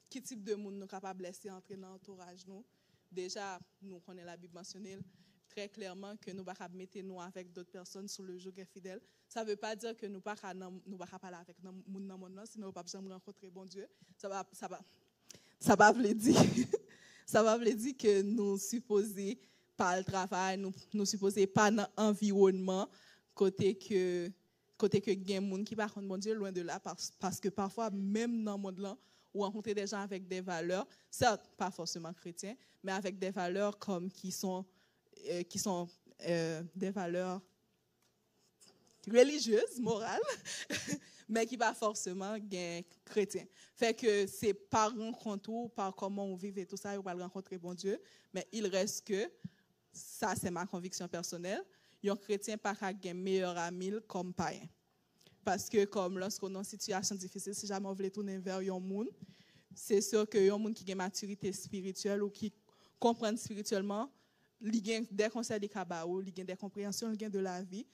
quel type de monde nous sommes capables de laisser entrer dans l'entourage nous. Déjà, nous connaissons la Bible mentionnelle très clairement que nous ne pouvons pas mettre nous avec d'autres personnes sur le joug fidèle. Ça ne veut pas dire que nous ne pouvons pas parler avec les gens dans le monde, sinon nous ne pouvons pas jamais rencontrer bon Dieu. Ça va veut dire que nous supposés par le travail, nous supposés pas dans l'environnement côté que il y a des gens qui ne parlent bon Dieu loin de là parce que parfois même dans le monde là ou rencontrer des gens avec des valeurs, certes pas forcément chrétiens, mais avec des valeurs comme qui sont des valeurs religieuses, morales, mais qui pas forcément chrétiens. Fait que c'est par rencontre ou par comment on vit et tout ça, on va rencontrer bon Dieu, mais il reste que ça c'est ma conviction personnelle, un chrétien pas un meilleur ami comme païen. Parce que comme lorsqu'on est en situation difficile, si jamais on veut tourner vers un monde, c'est sûr que un monde qui a une maturité spirituelle ou qui comprend spirituellement, il a des conseils de kabaou, il a des compréhensions, il a de la vie.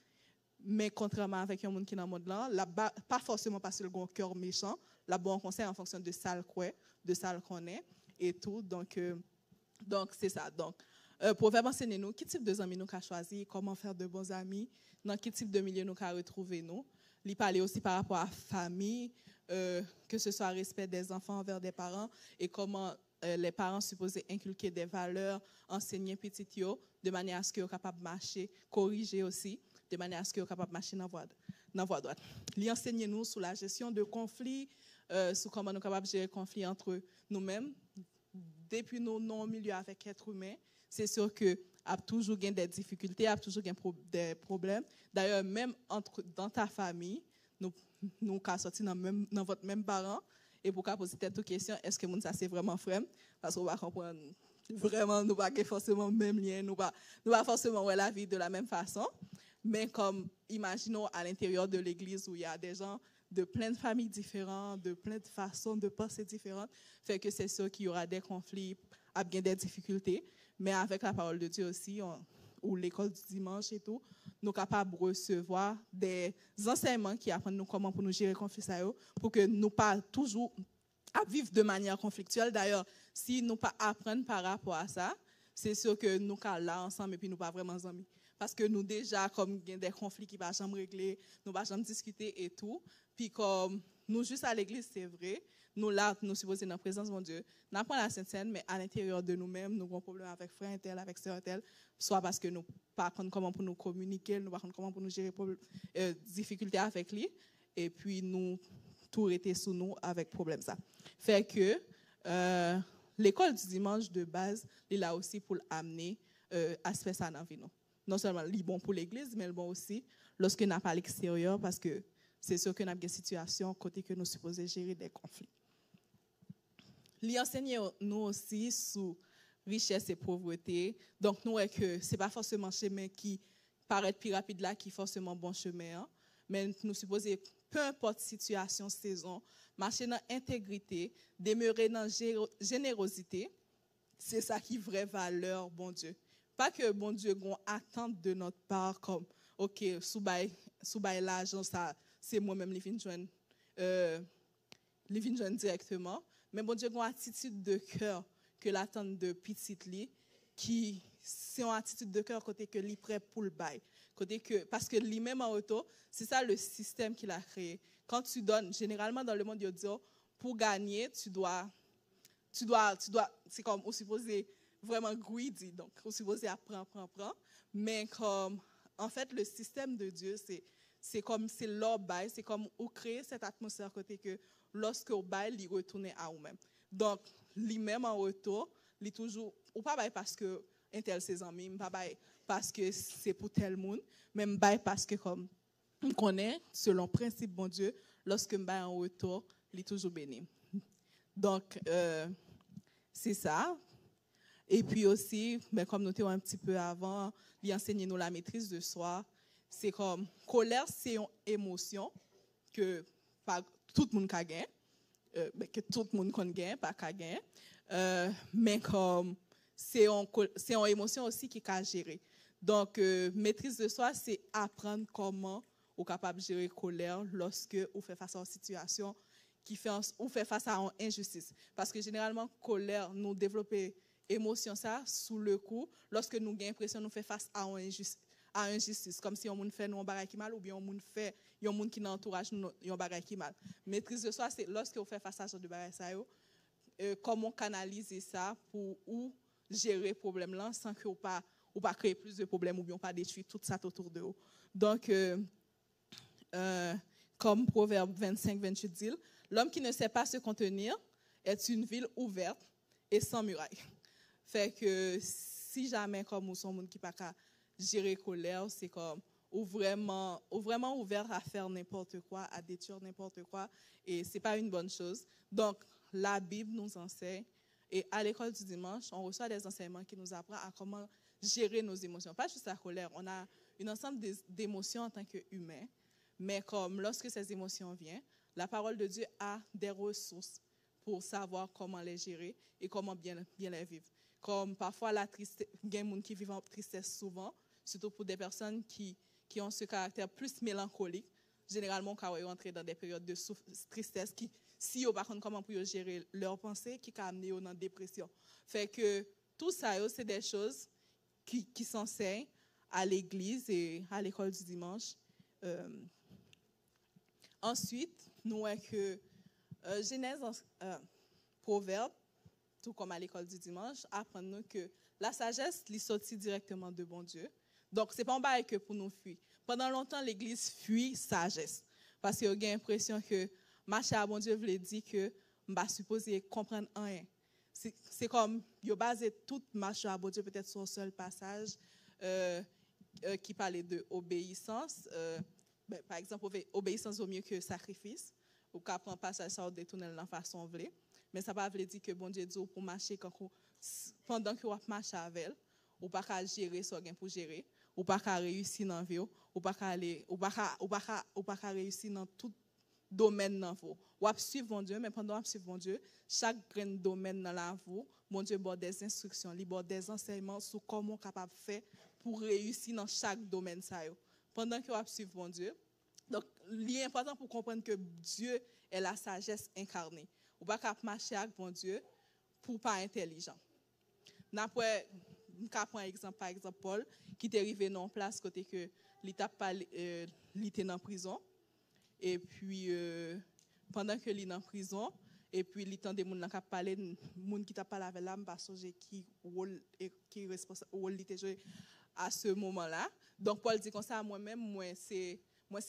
Mais contrairement avec un monde qui est dans le monde là, pas forcément parce qu'il a un cœur méchant, là bon conseil en fonction de ça de ça qu'on est et tout. Donc c'est ça. Donc Proverbe enseigne nous quel type de amis nous avons choisi, comment faire de bons amis, dans quel type de milieu nous avons retrouvé nous. Il parlait aussi par rapport à la famille, que ce soit respect des enfants envers des parents et comment les parents supposés inculquer des valeurs, enseigner petit yo, de manière à ce qu'ils soient capables de marcher, corriger aussi, de manière à ce qu'ils soient capables de marcher dans la voie droite. Il enseigne nous sur la gestion de conflits, sur comment nous sommes capables de gérer les conflits entre nous-mêmes. Depuis nos non-milieux avec l'être humain, c'est sûr que a toujours des difficultés, a toujours des problèmes. D'ailleurs, même dans ta famille, nous sommes sortis dans votre même parent. Et pour poser cette question, est-ce que ça c'est vraiment frère? Parce qu'on va comprendre vraiment, nous ne pas forcément le même lien, nous ne pas forcément la vie de la même façon. Mais comme, imaginons à l'intérieur de l'église où il y a des gens de plein de familles différentes, de plein de façons de penser différentes, fait que c'est sûr qu'il y aura des conflits, bien des difficultés. Mais avec la parole de Dieu aussi, ou l'école du dimanche et tout, nous sommes capables de recevoir des enseignements qui apprennent nous comment pour nous gérer les conflits pour que nous pas toujours à vivre de manière conflictuelle. D'ailleurs, si nous pas apprendre par rapport à ça, c'est sûr que nous sommes là ensemble et puis nous pas vraiment amis. Parce que nous déjà, comme il y a des conflits qui ne sont jamais réglés, nous ne pouvons jamais discuter et tout. Puis comme nous juste à l'église, c'est vrai, nous là, nous supposons dans la présence de mon Dieu, nous apprenons la Sainte Seine, mais à l'intérieur de nous-mêmes, nous avons un problème avec frère tel, avec sœur tel, soit parce que nous ne savons pas comment pour nous communiquer, nous ne savons pas comment pour nous gérer les difficultés avec lui, et puis nous tout était sous nous avec problème ça. Fait que l'école du dimanche de base, il est là aussi pour amener aspect ça dans la vie nous. Non seulement il est bon pour l'église, mais il est bon aussi lorsque nous n'avons pas à l'extérieur, parce que c'est sûr que nous avons des situations côté que nous supposons gérer des conflits. Il enseigne nous aussi sur richesse et pauvreté. Donc, nous voyons que ce n'est pas forcément un chemin qui paraît plus rapide là, qui est forcément bon chemin. Hein, mais nous supposons, peu importe situation, saison, marcher dans l'intégrité, demeurer dans la générosité, c'est ça qui est vraie valeur, bon Dieu. Pas que bon Dieu gon attente de notre part comme OK, sous bail l'argent ça c'est moi-même les vinn joindre directement, mais bon Dieu gon attitude de cœur que l'attente de petite li qui c'est une attitude de cœur côté que li prêt pour le bail, côté que parce que lui même en auto, c'est ça le système qu'il a créé. Quand tu donnes généralement dans le monde il dit pour gagner, tu dois c'est comme on supposé vraiment greedy, donc on supposé apprendre, mais comme en fait le système de Dieu c'est comme c'est leur bail, c'est comme on crée cette atmosphère côté que lorsque au bail il retourne à vous-même. Donc lui-même en retour, il toujours ou pas bail parce que un tel ses amis, pas bail parce que c'est pour tel monde, même bail parce que comme on connaît selon principe bon Dieu, lorsque bail en retour, il est toujours béni. Donc c'est ça. Et puis aussi, mais comme nous étions un petit peu avant, il enseigne nous la maîtrise de soi. C'est comme colère, c'est une émotion que pas tout le monde a gagné, que tout le monde gagne, pas qu'à gagner, mais comme c'est une émotion aussi qui est gérer. Donc maîtrise de soi, c'est apprendre comment on est capable de gérer colère lorsque on fait face à une situation qui fait ou fait face à une injustice. Parce que généralement colère nous développer émotion ça sous le coup lorsque nous avons l'impression nous fait face à une injustice comme si on monde fait nous un bagage qui mal ou bien on monde fait un monde qui n'entourage nous un bagage qui mal. Maîtrise de soi c'est lorsque on fait face à ce genre de bagage ça comment canaliser ça pour ou gérer problème là sans que ou pas créer plus de problèmes ou bien pas détruire tout ça autour de vous. Donc comme Proverbe 25-28 dit, l'homme qui ne sait pas se contenir est une ville ouverte et sans muraille. Fait que si jamais comme ou son monde qui pas qu'à gérer colère, c'est comme ou vraiment ouvert à faire n'importe quoi, à détruire n'importe quoi et c'est pas une bonne chose. Donc la Bible nous enseigne et à l'école du dimanche, on reçoit des enseignements qui nous apprennent à comment gérer nos émotions, pas juste la colère, on a un ensemble d'émotions en tant qu'humain, mais comme lorsque ces émotions viennent, la parole de Dieu a des ressources pour savoir comment les gérer et comment bien les vivre. Comme parfois la tristesse, il y a des gens qui vivent en tristesse souvent, surtout pour des personnes qui ont ce caractère plus mélancolique. Généralement, quand ils rentrent dans des périodes de tristesse, si ils ne savent pas comment pour gérer leurs pensées, qui ont amené dans la dépression. Fait que tout ça, c'est des choses qui s'enseignent à l'église et à l'école du dimanche. Ensuite, nous voyons que Genèse, Proverbe, tout comme à l'école du dimanche, apprend que la sagesse lui sortit directement de bon Dieu. Donc, ce n'est pas un bail que pour nous fuir. Pendant longtemps, l'Église fuit sagesse. Parce qu'il y a l'impression que marcher à bon Dieu veut dire que je ne suis pas supposé comprendre rien. C'est comme, il a basé toute marche à bon Dieu peut-être sur un seul passage qui parlait de obéissance. Par exemple, obéissance vaut mieux que sacrifice. Ou qu'à prendre passage ça détourner de la façon voulée. Mais ça ne veut pas dire que bon Dieu dit pour marcher pendant que vous marchez avec elle, ou pas qu'à gérer ce qu'il pour gérer, ou pas qu'à réussir dans la vie, ou pas qu'à réussir dans tout domaine dans vous. Ou à suivre mon Dieu, mais pendant que suivre mon Dieu, chaque grand domaine dans la vie, mon Dieu bord des instructions, il bord des enseignements sur comment capable faire pour réussir dans chaque domaine ça yo. Pendant que vous suivez bon Dieu. Donc, il est important pour comprendre que Dieu est la sagesse incarnée. Ou pas qu'à marcher avec bon Dieu pour pas intelligent. N'après par exemple Paul qui est arrivé dans place côté que l'état pas était en prison et puis pendant que il est en prison et puis il temps des monde qui parler monde qui t'a parlé avec l'âme pas songer qui rôle qui responsable rôle était joué à ce moment-là. Donc Paul dit comme ça moi-même moi c'est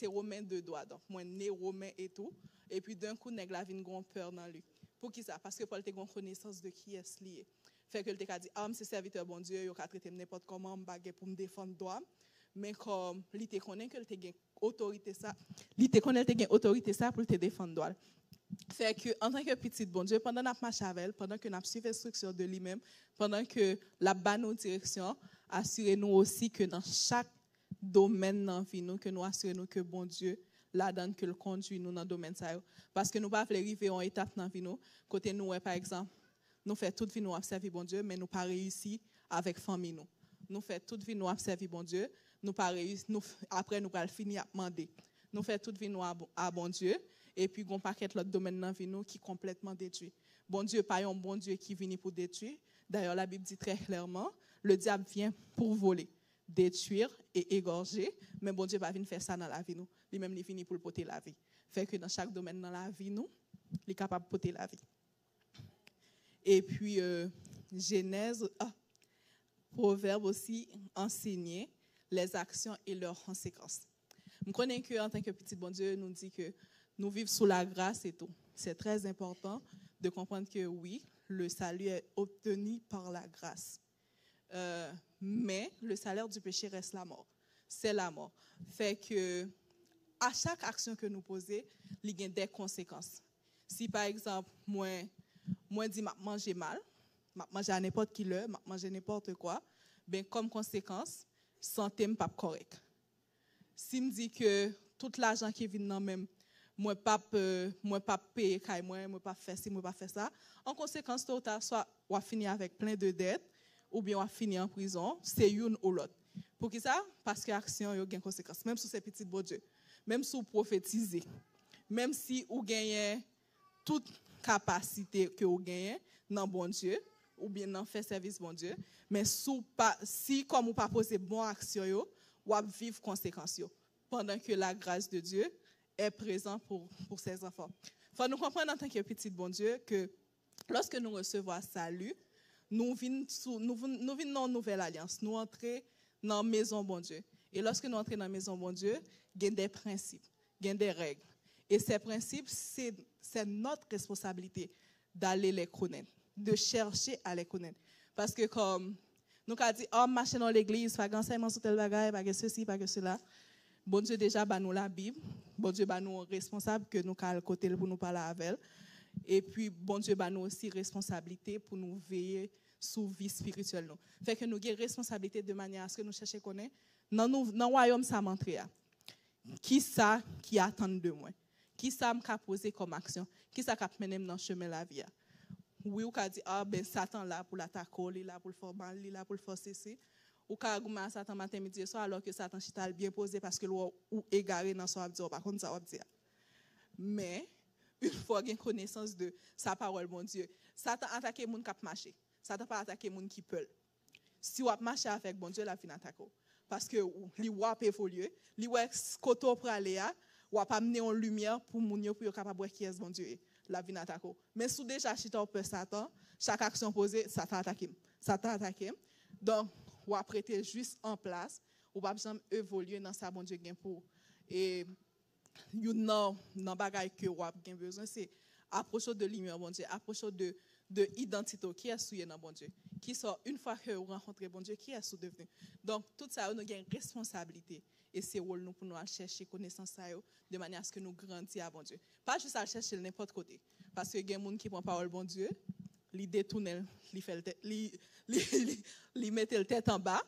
romain de droit donc moi né romain et tout et puis d'un coup nèg la vinn gon peur dans lui. Pour qui ça? Parce que Paul était en connaissance de qui est lié. Fait que il t'a dit c'est serviteur bon Dieu, il a traité n'importe comment m'baguer pour me défendre droit, mais comme il te connaît que il te gain autorité ça, il te connaît te gain autorité ça pour te défendre droit. Fait que en tant que petit bon Dieu pendant n'a marche avec pendant que n'a suivi instruction de lui-même, pendant que la bonne direction, assurez-nous aussi que dans chaque domaine dans vie nous que nous assurons que bon Dieu la donne que le conduit nous dans domaine ça parce que nous pas arriver en étape dans vie nous côté nous par exemple nous fait toute vie nous servir bon Dieu mais nous pas réussi avec famille nous fait toute vie nous servir bon Dieu nous pas réussi nous après nous pas finir à demander nous fait toute vie nous à bon Dieu et puis gon paquet l'autre domaine dans vie nous qui complètement détruit bon Dieu pas un bon Dieu qui vient pour détruire d'ailleurs la Bible dit très clairement le diable vient pour voler détruire et égorger mais bon Dieu pas venir faire ça dans la vie nous lui-même il finit pour porter la vie fait que dans chaque domaine dans la vie nous il est capable de porter la vie et puis Genèse Proverbe aussi enseigner les actions et leurs conséquences. Je connais que en tant que petit bon Dieu nous dit que nous vivons sous la grâce et tout. C'est très important de comprendre que oui, le salut est obtenu par la grâce. Mais le salaire du péché reste la mort. C'est la mort. Fait que à chaque action que nous posons, il y a des conséquences. Si par exemple, moi dis m'a manger mal, m'a manger à n'importe quelle heure, m'a manger n'importe quoi, ben comme conséquence, santé me pas correct. Si me dit que tout l'argent qui vient dans même moi pas payer caille moi pas faire ci, moi pas faire ça, en conséquence tôt ou tard soit on va finir avec plein de dettes ou bien on va finir en prison, c'est une ou l'autre. Pour qui ça? Parce que l'action a une conséquence, même si c'est petit bon Dieu, même si vous prophétisez, même si vous gagnez toute capacité que vous gagnez dans bon Dieu ou bien dans faire service bon Dieu, mais si comme vous pas poser bonne action yo, vous vivre conséquences yo, pendant que la grâce de Dieu est présente pour ses enfants. Faut nous comprendre en tant que petit bon Dieu que lorsque nous recevons salut, nous venons dans une nouvelle alliance, nous entrons dans la maison bon Dieu. Et lorsque nous entrons dans la maison bon Dieu, il y a des principes, il y a des règles. Et ces principes, c'est notre responsabilité d'aller les connaître, de chercher à les connaître. Parce que comme nous avons dit, marcher dans l'église, pas d'enseignement sur tel bagage, pas de ceci, pas de cela. Bon Dieu déjà nous la Bible, bon Dieu nous responsable que nous avons côté pour nous parler avec elle. Et puis bon Dieu nous aussi responsabilité pour nous veiller sur vie spirituelle nous. Fait que nous avons responsabilité de manière à ce que nous cherchions connaître dans le royaume ça m'entrer. Qui ça qui attend de moi? Qui ça m'a posé comme action? Qui ça qui mené dans le chemin de la vie? Oui, ou ka dit Satan là pour l'attaquer, là pour le faire mal, là pour le faire cesser. Ou ka gouma Satan matin midi et soir alors que Satan chital bien posé parce que ou égaré dans son abdi par contre ça va dire. Mais une fois gain connaissance de sa parole mon Dieu, Satan attaquer moun k'ap marcher. Satan pas attaquer moun qui peut. Si ou marcher avec bon Dieu la fin attaquer parce que li wap évoluer, li wè koto pour aller a ou pas amener en lumière pour moun yo pour capable qui est bon Dieu la vie n'attaque mais sous déjà chita au peur Satan chaque action posée Satan attaque donc ou prêter juste en place ou pas besoin évoluer dans sa bon Dieu gain pour et you know dans bagaille que ou gain besoin c'est approche de lumière bon Dieu approche de identité qui est souillé dans bon Dieu qui sort une fois que vous rencontrez bon Dieu qui est sous devenu donc tout ça nous gain responsabilité et c'est rôle nous pour nous chercher connaissance ça de manière à ce que nous grandissions à bon Dieu pas juste à chercher n'importe côté parce que il y a des gens qui prend parole bon Dieu li détourne li mettre le tête en bas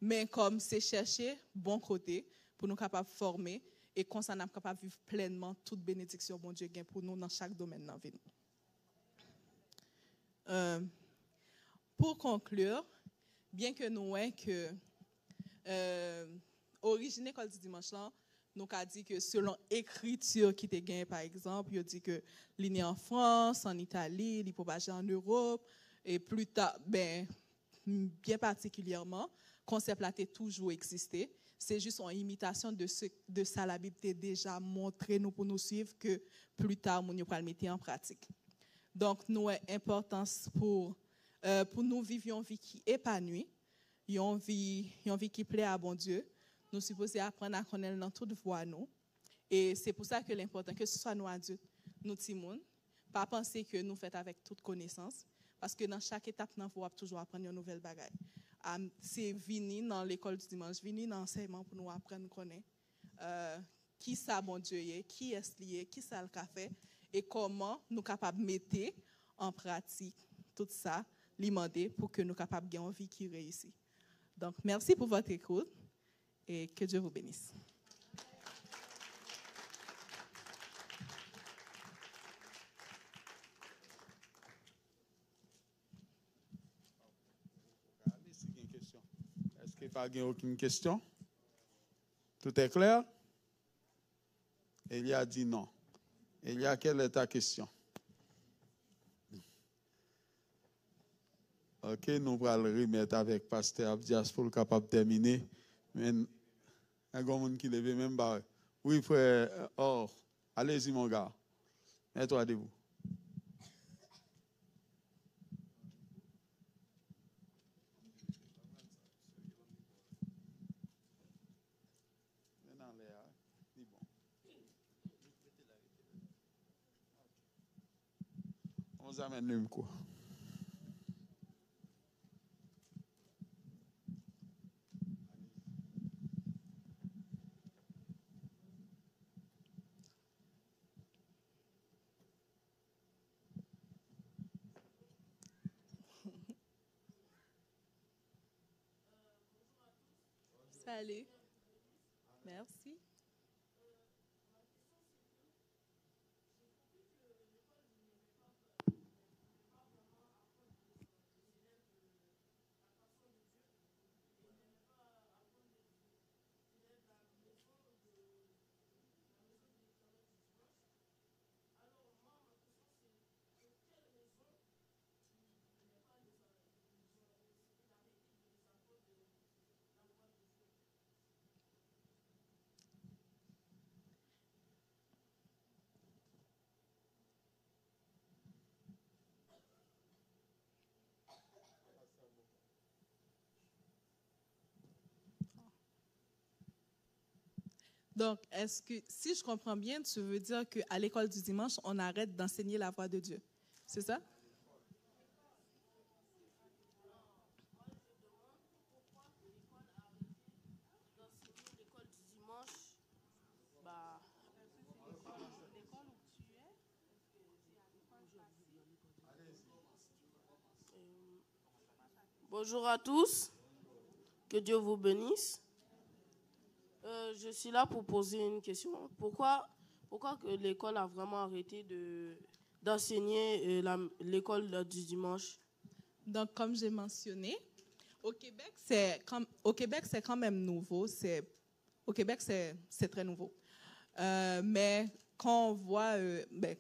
mais comme c'est chercher bon côté pour nous capable former et comme ça nous capable vivre pleinement toute bénédiction bon Dieu gain pour nous dans chaque domaine dans vie. Pour conclure, bien que nous voyons que Origine école du dimanche là, nous a dit que selon écriture qui était gagnée par exemple, il a dit que l'île en France, en Italie, il propagé en Europe et plus tard ben bien particulièrement concept là a toujours existé. C'est juste en imitation de ça la Bible t'a déjà montré nous pour nous suivre que plus tard nous va le mettre en pratique. Donc nous est importance pour nous vivre une vie qui est épanouie, une vie qui plaît à bon Dieu. Nous supposons apprendre à connaître dans toute voie nous. Et c'est pour ça que l'important que ce soit nous adultes, nous petits monde, pas penser que nous faisons avec toute connaissance parce que dans chaque étape nous faut toujours apprendre une nouvelle bagaille. C'est venir dans l'école du dimanche, venir dans l'enseignement pour nous apprendre à connaître qui ça bon Dieu est, qui est lié, qui ça le fait et comment nous capables de mettre en pratique tout ça, demander pour que nous capables de gagner une vie qui réussit. Donc merci pour votre écoute et que Dieu vous bénisse. Est-ce qu'il n'y a aucune question? Tout est clair? Elia dit non. Elia, quelle est ta question? Ok, nous allons le remettre avec Pasteur Abdias pour le capable de terminer. Mais il y a un monde qui lève même pas. Oui, frère, allez-y, mon gars. Mets-toi debout. On amène le micro. Salut. Merci. Donc, est-ce que, si je comprends bien, tu veux dire qu'à l'école du dimanche, on arrête d'enseigner la voix de Dieu? C'est ça? Bonjour à tous, que Dieu vous bénisse. Je suis là pour poser une question. Pourquoi que l'école a vraiment arrêté d'enseigner l'école du dimanche? Donc, comme j'ai mentionné, au Québec, c'est quand même nouveau. Au Québec, c'est très nouveau. Mais quand on voit,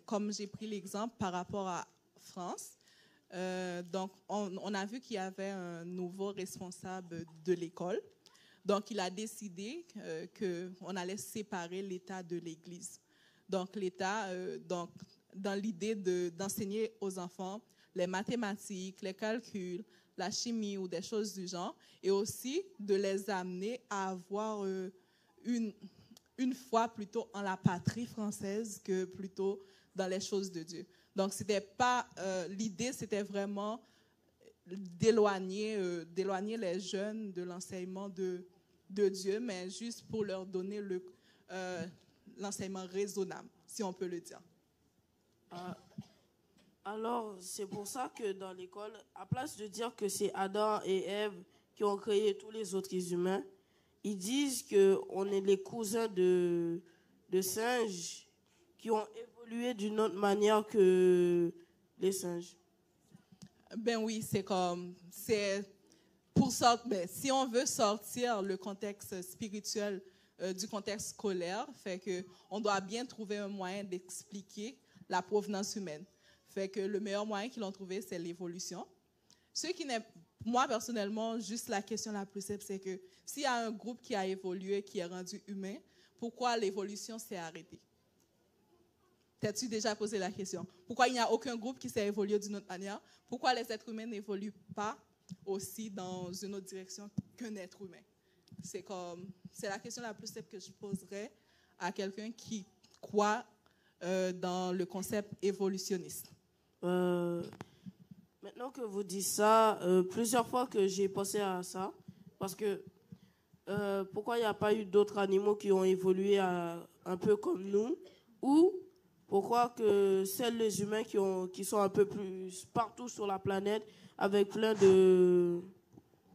comme j'ai pris l'exemple par rapport à France, donc on a vu qu'il y avait un nouveau responsable de l'école. Donc, il a décidé qu'on allait séparer l'État de l'Église. Donc, l'État, dans l'idée d'enseigner aux enfants les mathématiques, les calculs, la chimie ou des choses du genre, et aussi de les amener à avoir une foi plutôt en la patrie française que plutôt dans les choses de Dieu. Donc, c'était pas l'idée, c'était vraiment d'éloigner les jeunes de l'enseignement de Dieu, mais juste pour leur donner l'enseignement raisonnable, si on peut le dire. Alors, c'est pour ça que dans l'école, à place de dire que c'est Adam et Ève qui ont créé tous les autres humains, ils disent qu'on est les cousins de singes qui ont évolué d'une autre manière que les singes. Ben oui, si on veut sortir le contexte spirituel du contexte scolaire, fait que on doit bien trouver un moyen d'expliquer la provenance humaine. Fait que le meilleur moyen qu'ils ont trouvé, c'est l'évolution. Moi, personnellement, juste la question la plus simple, c'est que s'il y a un groupe qui a évolué, qui est rendu humain, pourquoi l'évolution s'est arrêtée? T'as-tu déjà posé la question? Pourquoi il n'y a aucun groupe qui s'est évolué d'une autre manière? Pourquoi les êtres humains n'évoluent pas aussi dans une autre direction qu'un être humain? C'est la question la plus simple que je poserais à quelqu'un qui croit dans le concept évolutionniste. Maintenant que vous dites ça, plusieurs fois que j'ai pensé à ça, parce que pourquoi il n'y a pas eu d'autres animaux qui ont évolué un peu comme nous, ou pourquoi que seuls les humains qui sont un peu plus partout sur la planète avec plein de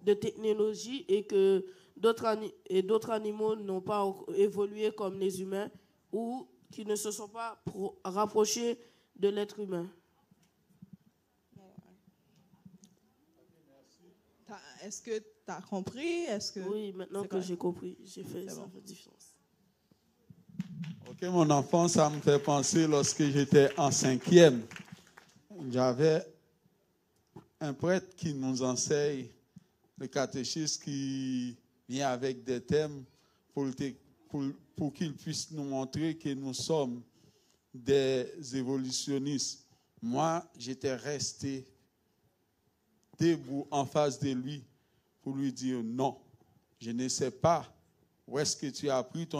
technologies et que d'autres animaux n'ont pas évolué comme les humains ou qui ne se sont pas rapprochés de l'être humain. Est-ce que tu as compris? Oui, maintenant que j'ai compris, j'ai fait ça fait différence. Ok, mon enfant, ça me fait penser lorsque j'étais en 5e. J'avais un prêtre qui nous enseigne le catéchisme qui vient avec des thèmes pour qu'il puisse nous montrer que nous sommes des évolutionnistes. Moi, j'étais resté debout en face de lui pour lui dire non. Je ne sais pas où est-ce que tu as appris ton